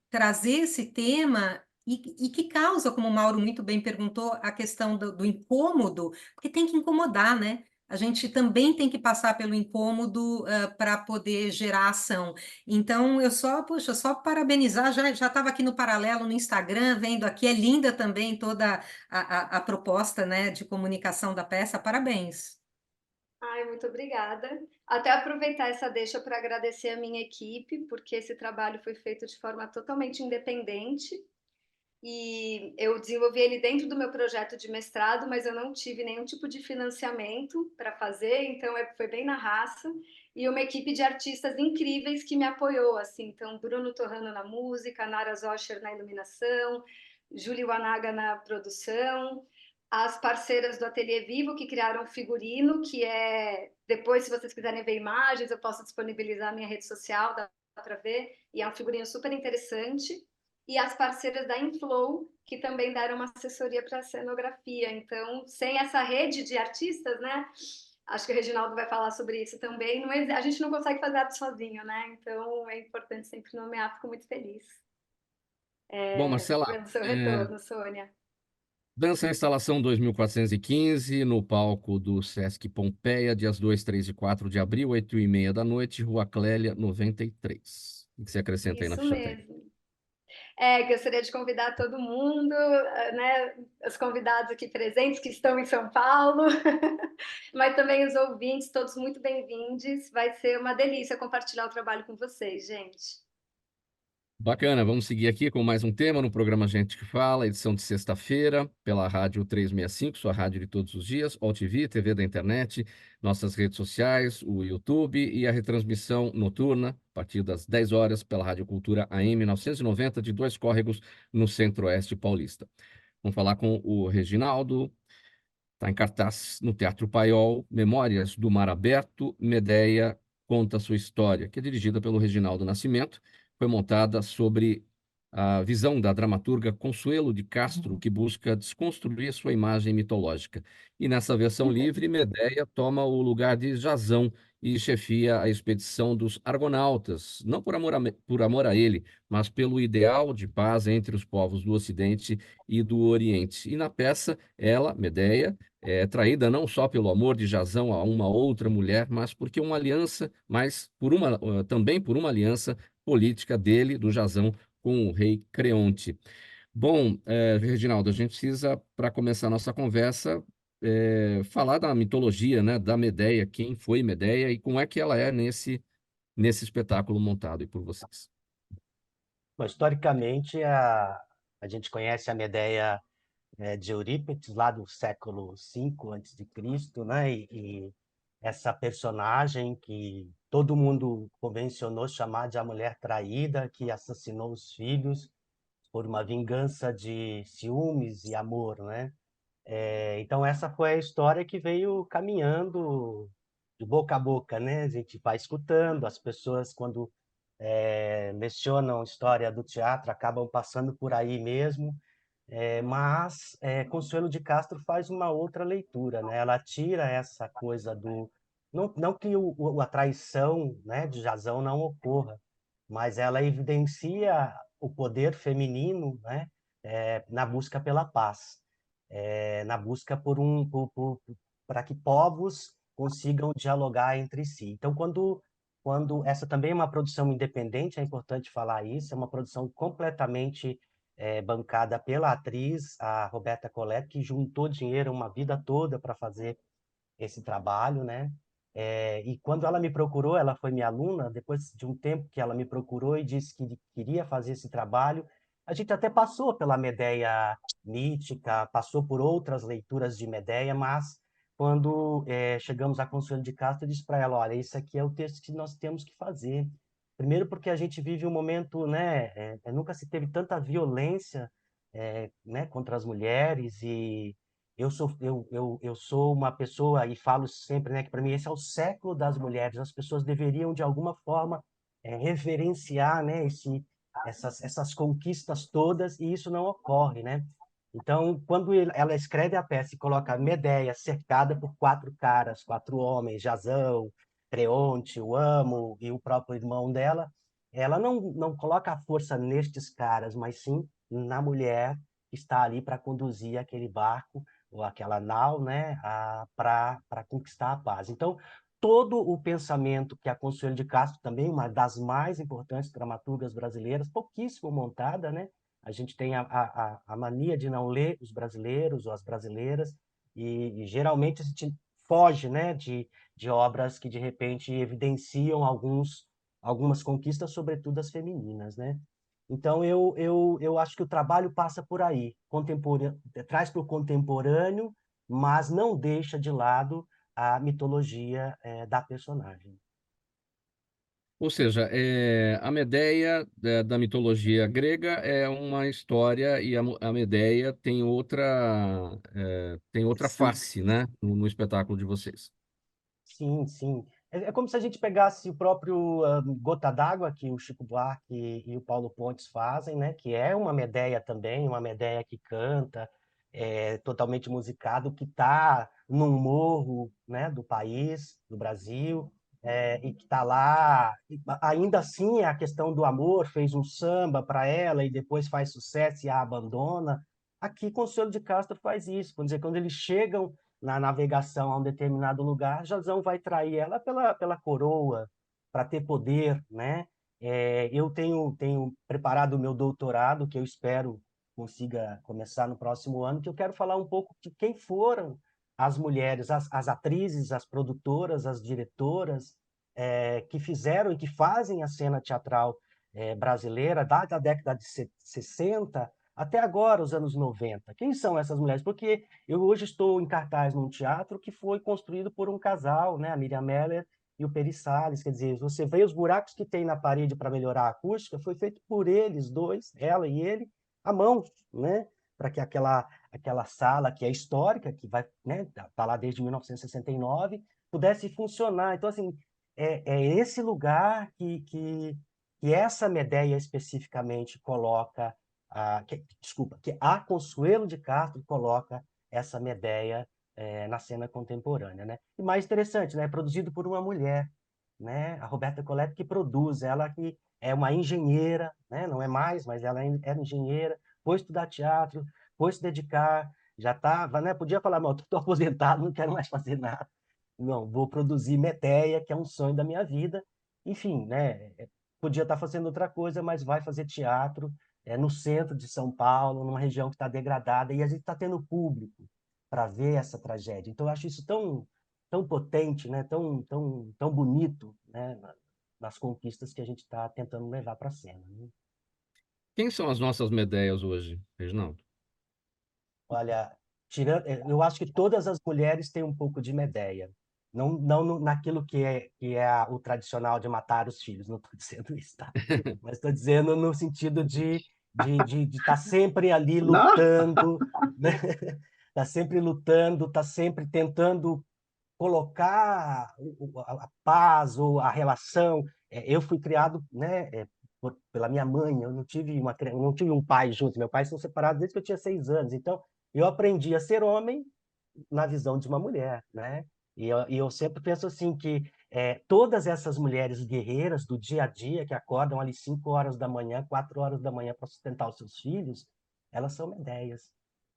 trazer esse tema e que causa, como o Mauro muito bem perguntou, a questão do incômodo, porque tem que incomodar, né? a gente também tem que passar pelo incômodo para poder gerar ação. Então, puxa, só parabenizar, já estava aqui no Paralelo, no Instagram, vendo aqui, é linda também toda a proposta, né, de comunicação da peça, parabéns. Ai, muito obrigada. Até aproveitar essa deixa para agradecer a minha equipe, porque esse trabalho foi feito de forma totalmente independente e eu desenvolvi ele dentro do meu projeto de mestrado, mas eu não tive nenhum tipo de financiamento para fazer, então foi bem na raça. E uma equipe de artistas incríveis que me apoiou, assim, então Bruno Torrano na música, Nara Zoscher na iluminação, Julie Wanaga na produção, as parceiras do Ateliê Vivo que criaram o figurino, que depois, se vocês quiserem ver imagens, eu posso disponibilizar a minha rede social, dá para ver, e é um figurino super interessante. E as parceiras da Inflow, que também deram uma assessoria para a cenografia. Então, sem essa rede de artistas, né? Acho que o Reginaldo vai falar sobre isso também. A gente não consegue fazer nada sozinho, né? Então, é importante sempre nomear. Fico muito feliz Bom, Marcela, pelo seu retorno, Sônia. dança instalação 2415 no palco do Sesc Pompeia, dias 2, 3 e 4 de abril, 8h30 da noite, Rua Clélia, 93. O que você acrescenta aí na Isso ficha técnica? mesmo. Gostaria de convidar todo mundo, né, os convidados aqui presentes que estão em São Paulo, mas também os ouvintes, todos muito bem-vindos. Vai ser uma delícia compartilhar o trabalho com vocês, gente. Bacana, vamos seguir aqui com mais um tema no programa Gente que Fala, edição de sexta-feira, pela Rádio 365, sua rádio de todos os dias, OTV, TV da internet, nossas redes sociais, o YouTube e a retransmissão noturna, a partir das 10 horas, pela Rádio Cultura AM 990, de Dois Córregos, no Centro-Oeste Paulista. Vamos falar com o Reginaldo, está em cartaz no Teatro Paiol, Memórias do Mar Aberto, Medeia conta sua história, que é dirigida pelo Reginaldo Nascimento, foi montada sobre a visão da dramaturga Consuelo de Castro, que busca desconstruir sua imagem mitológica. E nessa versão livre, Medeia toma o lugar de Jasão e chefia a expedição dos Argonautas, não por amor a ele, mas pelo ideal de paz entre os povos do Ocidente e do Oriente. E na peça, ela, Medeia, é traída não só pelo amor de Jasão a uma outra mulher, mas porque uma aliança, também por uma aliança política dele, do Jasão, com o rei Creonte. Bom, Reginaldo, a gente precisa, para começar a nossa conversa, falar da mitologia, né, da Medeia, quem foi Medeia e como é que ela é nesse espetáculo montado aí por vocês. Bom, historicamente, a gente conhece a Medeia de Eurípides, lá do século V a.C., né? E essa personagem que todo mundo convencionou chamar de a mulher traída, que assassinou os filhos por uma vingança de ciúmes e amor, né? Então essa foi a história que veio caminhando de boca a boca, né? A gente vai escutando, as pessoas quando mencionam a história do teatro acabam passando por aí mesmo, mas Consuelo de Castro faz uma outra leitura, né? Ela tira essa coisa do... Não que a traição, né, de Jasão não ocorra, mas ela evidencia o poder feminino, né, na busca pela paz, na busca para que povos consigam dialogar entre si. Então, quando essa também é uma produção independente, é importante falar isso, é uma produção completamente bancada pela atriz, a Roberta Colette, que juntou dinheiro uma vida toda para fazer esse trabalho, né? E quando ela me procurou, ela foi minha aluna, depois de um tempo que ela me procurou e disse que queria fazer esse trabalho, a gente até passou pela Medeia mítica, passou por outras leituras de Medeia, mas quando chegamos a Consuelo de Castro, eu disse para ela, olha, isso aqui é o texto que nós temos que fazer. Primeiro porque a gente vive um momento, né, nunca se teve tanta violência, né, contra as mulheres, e eu sou uma pessoa, e falo sempre, né, que para mim esse é o século das mulheres. As pessoas deveriam, de alguma forma, reverenciar, né, essas conquistas todas, e isso não ocorre, né? Então, quando ela escreve a peça e coloca Medeia cercada por 4 caras, 4 homens, Jasão, Creonte, o Amo e o próprio irmão dela, ela não coloca a força nestes caras, mas sim na mulher que está ali para conduzir aquele barco ou aquela nau, né, para conquistar a paz. Então, todo o pensamento que a Consuelo de Castro, também uma das mais importantes dramaturgas brasileiras, pouquíssimo montada, né? A gente tem a mania de não ler os brasileiros ou as brasileiras, e geralmente a gente foge, né, de obras que, de repente, evidenciam algumas conquistas, sobretudo as femininas, né? Então, eu acho que o trabalho passa por aí, traz para o contemporâneo, mas não deixa de lado a mitologia da personagem. Ou seja, a Medeia da mitologia grega é uma história e a Medeia tem outra Ficção. face, né, no espetáculo de vocês. Sim, sim. É como se a gente pegasse o próprio Gota d'Água, que o Chico Buarque e o Paulo Pontes fazem, né? Que é uma Medeia também, uma Medeia que canta, totalmente musicado, que está num morro, né, do país, do Brasil, e que está lá. Ainda assim, a questão do amor, fez um samba para ela e depois faz sucesso e a abandona. Aqui, Consuelo de Castro faz isso. Quer dizer, quando eles chegam na navegação a um determinado lugar, Jasão vai trair ela pela coroa, para ter poder, né? Eu tenho preparado o meu doutorado, que eu espero consiga começar no próximo ano, que eu quero falar um pouco de quem foram as mulheres, as atrizes, as produtoras, as diretoras, que fizeram e que fazem a cena teatral brasileira da década de 60 até agora, os anos 90. Quem são essas mulheres? Porque eu hoje estou em cartaz num teatro que foi construído por um casal, né? A Miriam Meller e o Peri Salles. Quer dizer, você vê os buracos que tem na parede para melhorar a acústica, foi feito por eles dois, ela e ele, à mão, né? Para que aquela sala que é histórica, que vai, né, tá lá desde 1969, pudesse funcionar. Então, assim, é esse lugar que essa Medeia especificamente coloca, que a Consuelo de Castro coloca essa Medeia na cena contemporânea, né? E mais interessante, né? Produzido por uma mulher, né? A Roberta Coletti que produz, ela que é uma engenheira, né? Não é mais, mas ela era engenheira, foi estudar teatro, foi se dedicar, já estava, né? Podia falar, não, estou aposentado, não quero mais fazer nada. Não, vou produzir Medeia, que é um sonho da minha vida. Enfim, né? Podia estar fazendo outra coisa, mas vai fazer teatro no centro de São Paulo, numa região que está degradada, e a gente está tendo público para ver essa tragédia. Então, eu acho isso tão potente, né? Tão bonito, né? Nas conquistas que a gente está tentando levar para a cena, né? Quem são as nossas Medeias hoje, Reginaldo? Olha, eu acho que todas as mulheres têm um pouco de Medeia. Não naquilo que é o tradicional de matar os filhos, não estou dizendo isso, tá? Mas estou dizendo no sentido de estar sempre ali Não? lutando, né? Tá sempre lutando, tá sempre tentando colocar a paz ou a relação. Eu fui criado, né, pela minha mãe, eu não tive um pai junto, meu pai são separados desde que eu tinha 6 anos, então eu aprendi a ser homem na visão de uma mulher, né? E eu sempre penso assim que todas essas mulheres guerreiras do dia a dia que acordam ali 5 horas da manhã, 4 horas da manhã para sustentar os seus filhos, elas são Medeias,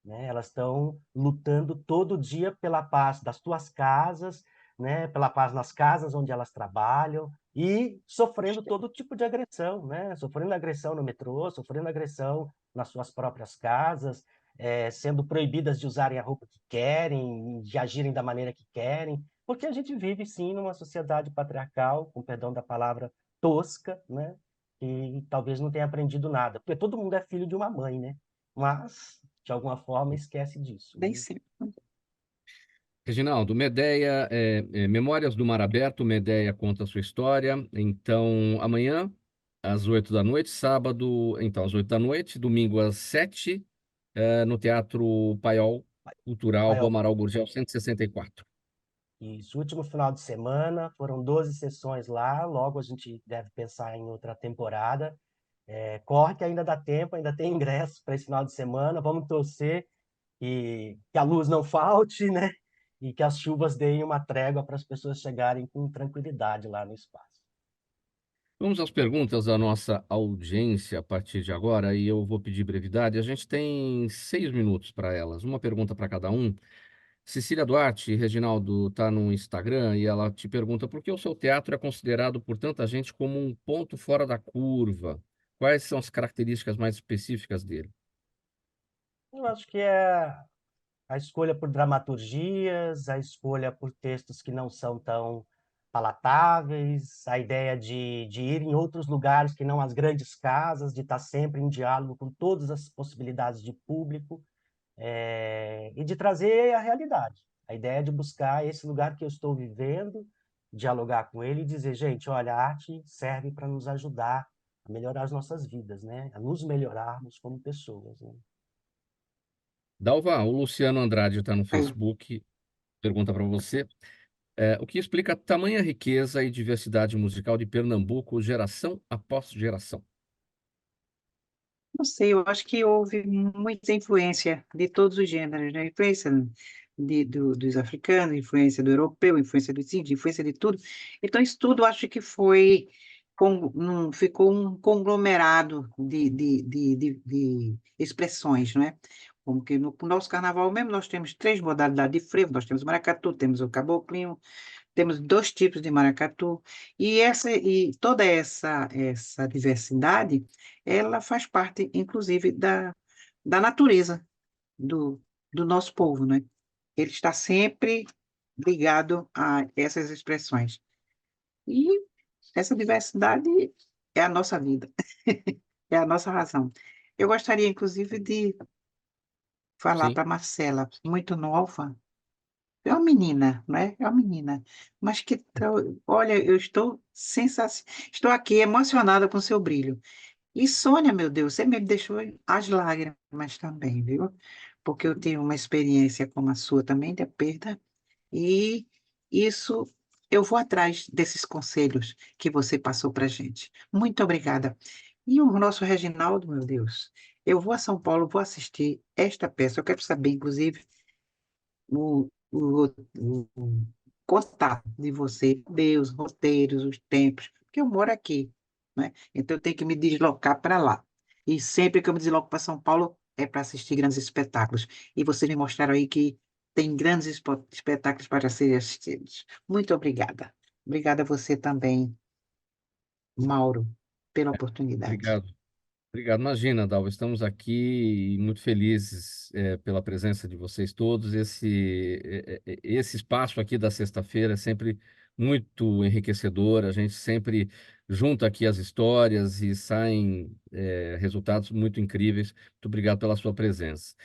né? Elas estão lutando todo dia pela paz das tuas casas, né? Pela paz nas casas onde elas trabalham e sofrendo todo tipo de agressão, né? Sofrendo agressão no metrô, sofrendo agressão nas suas próprias casas, sendo proibidas de usarem a roupa que querem, de agirem da maneira que querem, porque a gente vive, sim, numa sociedade patriarcal, com perdão da palavra, tosca, né? E talvez não tenha aprendido nada, porque todo mundo é filho de uma mãe, né? Mas, de alguma forma, esquece disso, Nem né? sempre. Reginaldo, Medeia, Memórias do Mar Aberto, Medeia conta a sua história. Então, amanhã, às 8 da noite, sábado, então, às 8 da noite, domingo às 7, no Teatro Paiol Cultural, Rua Rafael, Amaral Gurgel, 164. isso, último final de semana, foram 12 sessões lá, logo a gente deve pensar em outra temporada. Corre que ainda dá tempo, ainda tem ingresso para esse final de semana, vamos torcer que a luz não falte, né? E que as chuvas deem uma trégua para as pessoas chegarem com tranquilidade lá no espaço. Vamos às perguntas da nossa audiência a partir de agora, e eu vou pedir brevidade. A gente tem 6 minutos para elas, uma pergunta para cada um. Cecília Duarte, Reginaldo, está no Instagram e ela te pergunta por que o seu teatro é considerado por tanta gente como um ponto fora da curva? Quais são as características mais específicas dele? Eu acho que é a escolha por dramaturgias, a escolha por textos que não são tão palatáveis, a ideia de ir em outros lugares que não as grandes casas, de estar sempre em diálogo com todas as possibilidades de público, e de trazer a realidade. A ideia de buscar esse lugar que eu estou vivendo, dialogar com ele e dizer, gente, olha, a arte serve para nos ajudar a melhorar as nossas vidas, né? A nos melhorarmos como pessoas, né? Dalva, o Luciano Andrade está no É. Facebook, pergunta para você. O que explica a tamanha riqueza e diversidade musical de Pernambuco, geração após geração? Não sei, eu acho que houve muita influência de todos os gêneros, né? Influência dos africanos, influência do europeu, influência dos índios, influência de tudo. Então, isso tudo acho que ficou um conglomerado de expressões, não é? Como que no nosso carnaval mesmo nós temos 3 modalidades de frevo, nós temos o maracatu, temos o caboclinho, temos 2 tipos de maracatu, e toda essa diversidade, ela faz parte, inclusive, da natureza do nosso povo, né? Ele está sempre ligado a essas expressões. E essa diversidade é a nossa vida, é a nossa razão. Eu gostaria, inclusive, de falar Sim. para Marcela, muito nova. É uma menina, não é? É uma menina. Mas olha, eu estou aqui emocionada com seu brilho. E Sônia, meu Deus, você me deixou as lágrimas também, viu? Porque eu tive uma experiência como a sua também de perda, e isso eu vou atrás desses conselhos que você passou para gente. Muito obrigada. E o nosso Reginaldo, meu Deus, eu vou a São Paulo, vou assistir esta peça. Eu quero saber, inclusive, o contato de você, Deus, roteiros, os tempos, porque eu moro aqui, né? Então eu tenho que me deslocar para lá. E sempre que eu me desloco para São Paulo é para assistir grandes espetáculos. E vocês me mostraram aí que tem grandes espetáculos para serem assistidos. Muito obrigada. Obrigada a você também, Mauro, pela oportunidade. Obrigado. Obrigado. Imagina, Dalva, estamos aqui muito felizes pela presença de vocês todos. Esse espaço aqui da sexta-feira é sempre muito enriquecedor. A gente sempre junta aqui as histórias e saem resultados muito incríveis. Muito obrigado pela sua presença.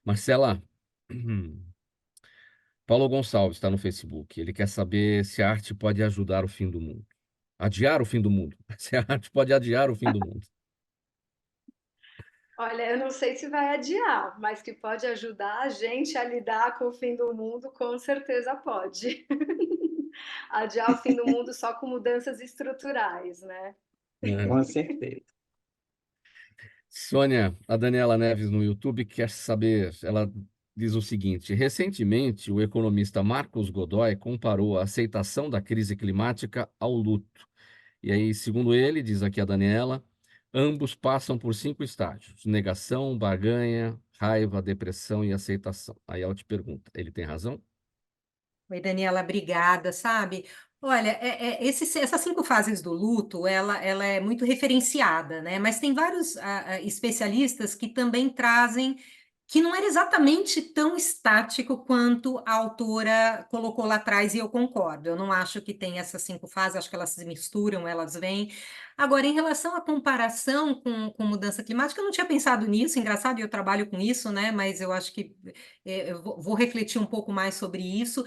Marcela, Paulo Gonçalves está no Facebook. Ele quer saber se a arte pode ajudar o fim do mundo. Adiar o fim do mundo. Se a arte pode adiar o fim do mundo. Olha, eu não sei se vai adiar, mas que pode ajudar a gente a lidar com o fim do mundo, com certeza pode. Adiar o fim do mundo só com mudanças estruturais, né? Com certeza. Sônia, a Daniela Neves no YouTube quer saber, ela diz o seguinte: recentemente, o economista Marcos Godoy comparou a aceitação da crise climática ao luto. E aí, segundo ele, diz aqui a Daniela, ambos passam por 5 estágios: negação, barganha, raiva, depressão e aceitação. Aí ela te pergunta, ele tem razão? Oi, Daniela, obrigada, sabe? Olha, essas 5 fases do luto, ela é muito referenciada, né? Mas tem vários especialistas que também trazem que não era exatamente tão estático quanto a autora colocou lá atrás, e eu concordo. Eu não acho que tem essas 5 fases, acho que elas se misturam, elas vêm. Agora, em relação à comparação com mudança climática, eu não tinha pensado nisso, engraçado, e eu trabalho com isso, né? Mas eu acho que eu vou refletir um pouco mais sobre isso.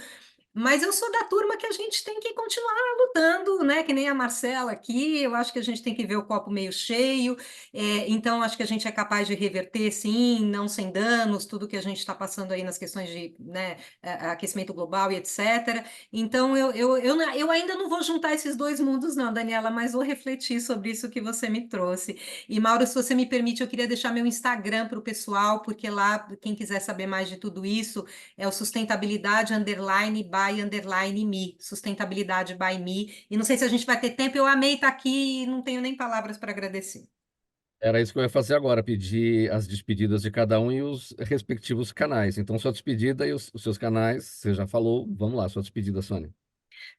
Mas eu sou da turma que a gente tem que continuar lutando, né? Que nem a Marcela aqui, eu acho que a gente tem que ver o copo meio cheio, então acho que a gente é capaz de reverter, sim, não sem danos, tudo que a gente está passando aí nas questões de, né, aquecimento global e etc. Então eu ainda não vou juntar esses dois mundos, não, Daniela, mas vou refletir sobre isso que você me trouxe. E Mauro, se você me permite, eu queria deixar meu Instagram para o pessoal, porque lá, quem quiser saber mais de tudo isso, é o sustentabilidade _ by by_me, Sustentabilidade by Me. E não sei se a gente vai ter tempo, eu amei estar aqui e não tenho nem palavras para agradecer. Era isso que eu ia fazer agora, pedir as despedidas de cada um e os respectivos canais. Então, sua despedida e os seus canais, você já falou. Vamos lá, sua despedida, Sônia.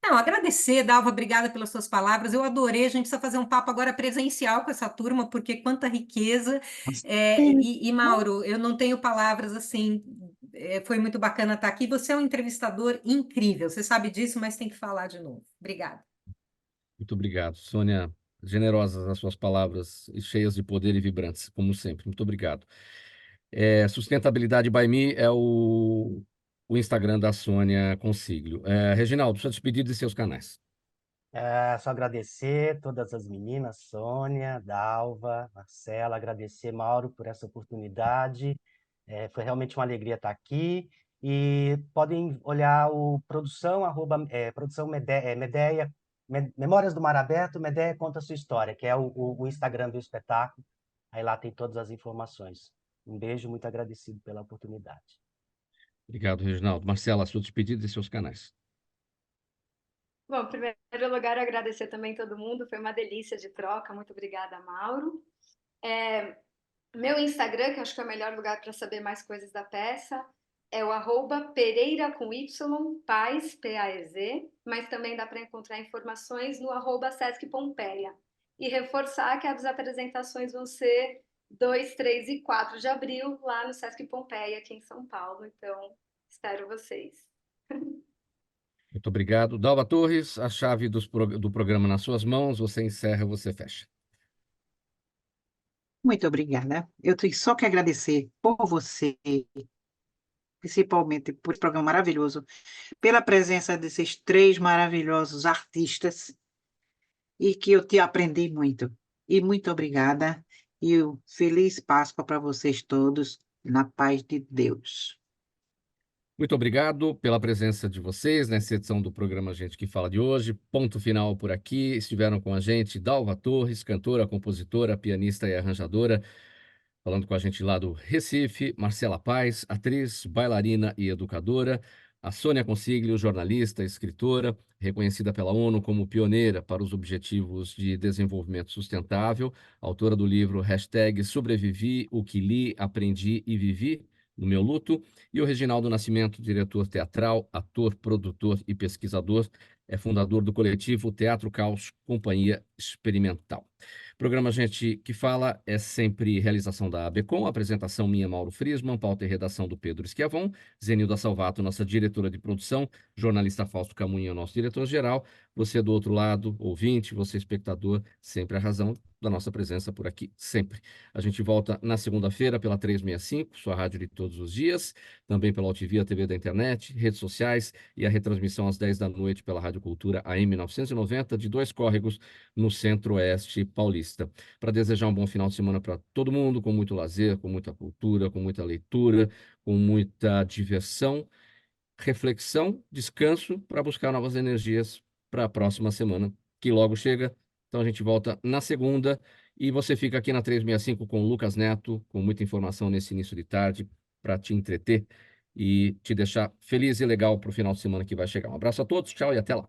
Não, agradecer, Dalva, obrigada pelas suas palavras. Eu adorei. A gente precisa fazer um papo agora presencial com essa turma, porque quanta riqueza. E, Mauro, eu não tenho palavras assim. Foi muito bacana estar aqui. Você é um entrevistador incrível. Você sabe disso, mas tem que falar de novo. Obrigada. Muito obrigado. Sônia, generosas as suas palavras e cheias de poder e vibrantes, como sempre. Muito obrigado. Sustentabilidade by Me é o Instagram da Sônia Consiglio. Reginaldo, sua despedida e seus canais. Só agradecer todas as meninas, Sônia, Dalva, Marcela, agradecer, Mauro, por essa oportunidade. Foi realmente uma alegria estar aqui. E podem olhar o produção, produção Medeia, Memórias do Mar Aberto, Medeia Conta a Sua História, que é o Instagram do espetáculo. Aí lá tem todas as informações. Um beijo, muito agradecido pela oportunidade. Obrigado, Reginaldo. Marcela, sua despedida e seus canais. Bom, em primeiro lugar, agradecer também todo mundo, foi uma delícia de troca, muito obrigada, Mauro. Meu Instagram, que acho que é o melhor lugar para saber mais coisas da peça, é o @Pereira com Y, Paes, P-A-E-Z, mas também dá para encontrar informações no @Sesc Pompeia. E reforçar que as apresentações vão ser 2, 3 e 4 de abril, lá no Sesc Pompeia, aqui em São Paulo. Então, espero vocês. Muito obrigado. Dalva Torres, a chave do programa nas suas mãos. Você encerra, você fecha. Muito obrigada. Eu tenho só que agradecer por você, principalmente por esse programa maravilhoso, pela presença desses 3 maravilhosos artistas e que eu te aprendi muito. E muito obrigada e feliz Páscoa para vocês todos, na paz de Deus. Muito obrigado pela presença de vocês nessa edição do programa Gente que Fala de hoje. Ponto final por aqui. Estiveram com a gente Dalva Torres, cantora, compositora, pianista e arranjadora. Falando com a gente lá do Recife, Marcela Paes, atriz, bailarina e educadora. A Sônia Consiglio, jornalista, escritora, reconhecida pela ONU como pioneira para os Objetivos de Desenvolvimento Sustentável, autora do livro #Sobrevivi, o que li, aprendi e vivi no meu luto. E o Reginaldo Nascimento, diretor teatral, ator, produtor e pesquisador, é fundador do coletivo Teatro Caos, Companhia Experimental. Programa Gente que Fala é sempre realização da ABCom, apresentação minha, Mauro Friesman, pauta e redação do Pedro Schiavon, Zenilda Salvato, nossa diretora de produção, jornalista Fausto Camunha, nosso diretor-geral, você do outro lado, ouvinte, você espectador, sempre a razão da nossa presença por aqui, sempre. A gente volta na segunda-feira pela 365, sua rádio de todos os dias, também pela Altivia TV da internet, redes sociais e a retransmissão às 10 da noite pela Rádio Cultura AM 990 de Dois Córregos, no Centro-Oeste paulista. Para desejar um bom final de semana para todo mundo, com muito lazer, com muita cultura, com muita leitura, com muita diversão, reflexão, descanso, para buscar novas energias para a próxima semana, que logo chega. Então a gente volta na segunda e você fica aqui na 365 com o Lucas Neto, com muita informação nesse início de tarde para te entreter e te deixar feliz e legal para o final de semana que vai chegar. Um abraço a todos, tchau e até lá.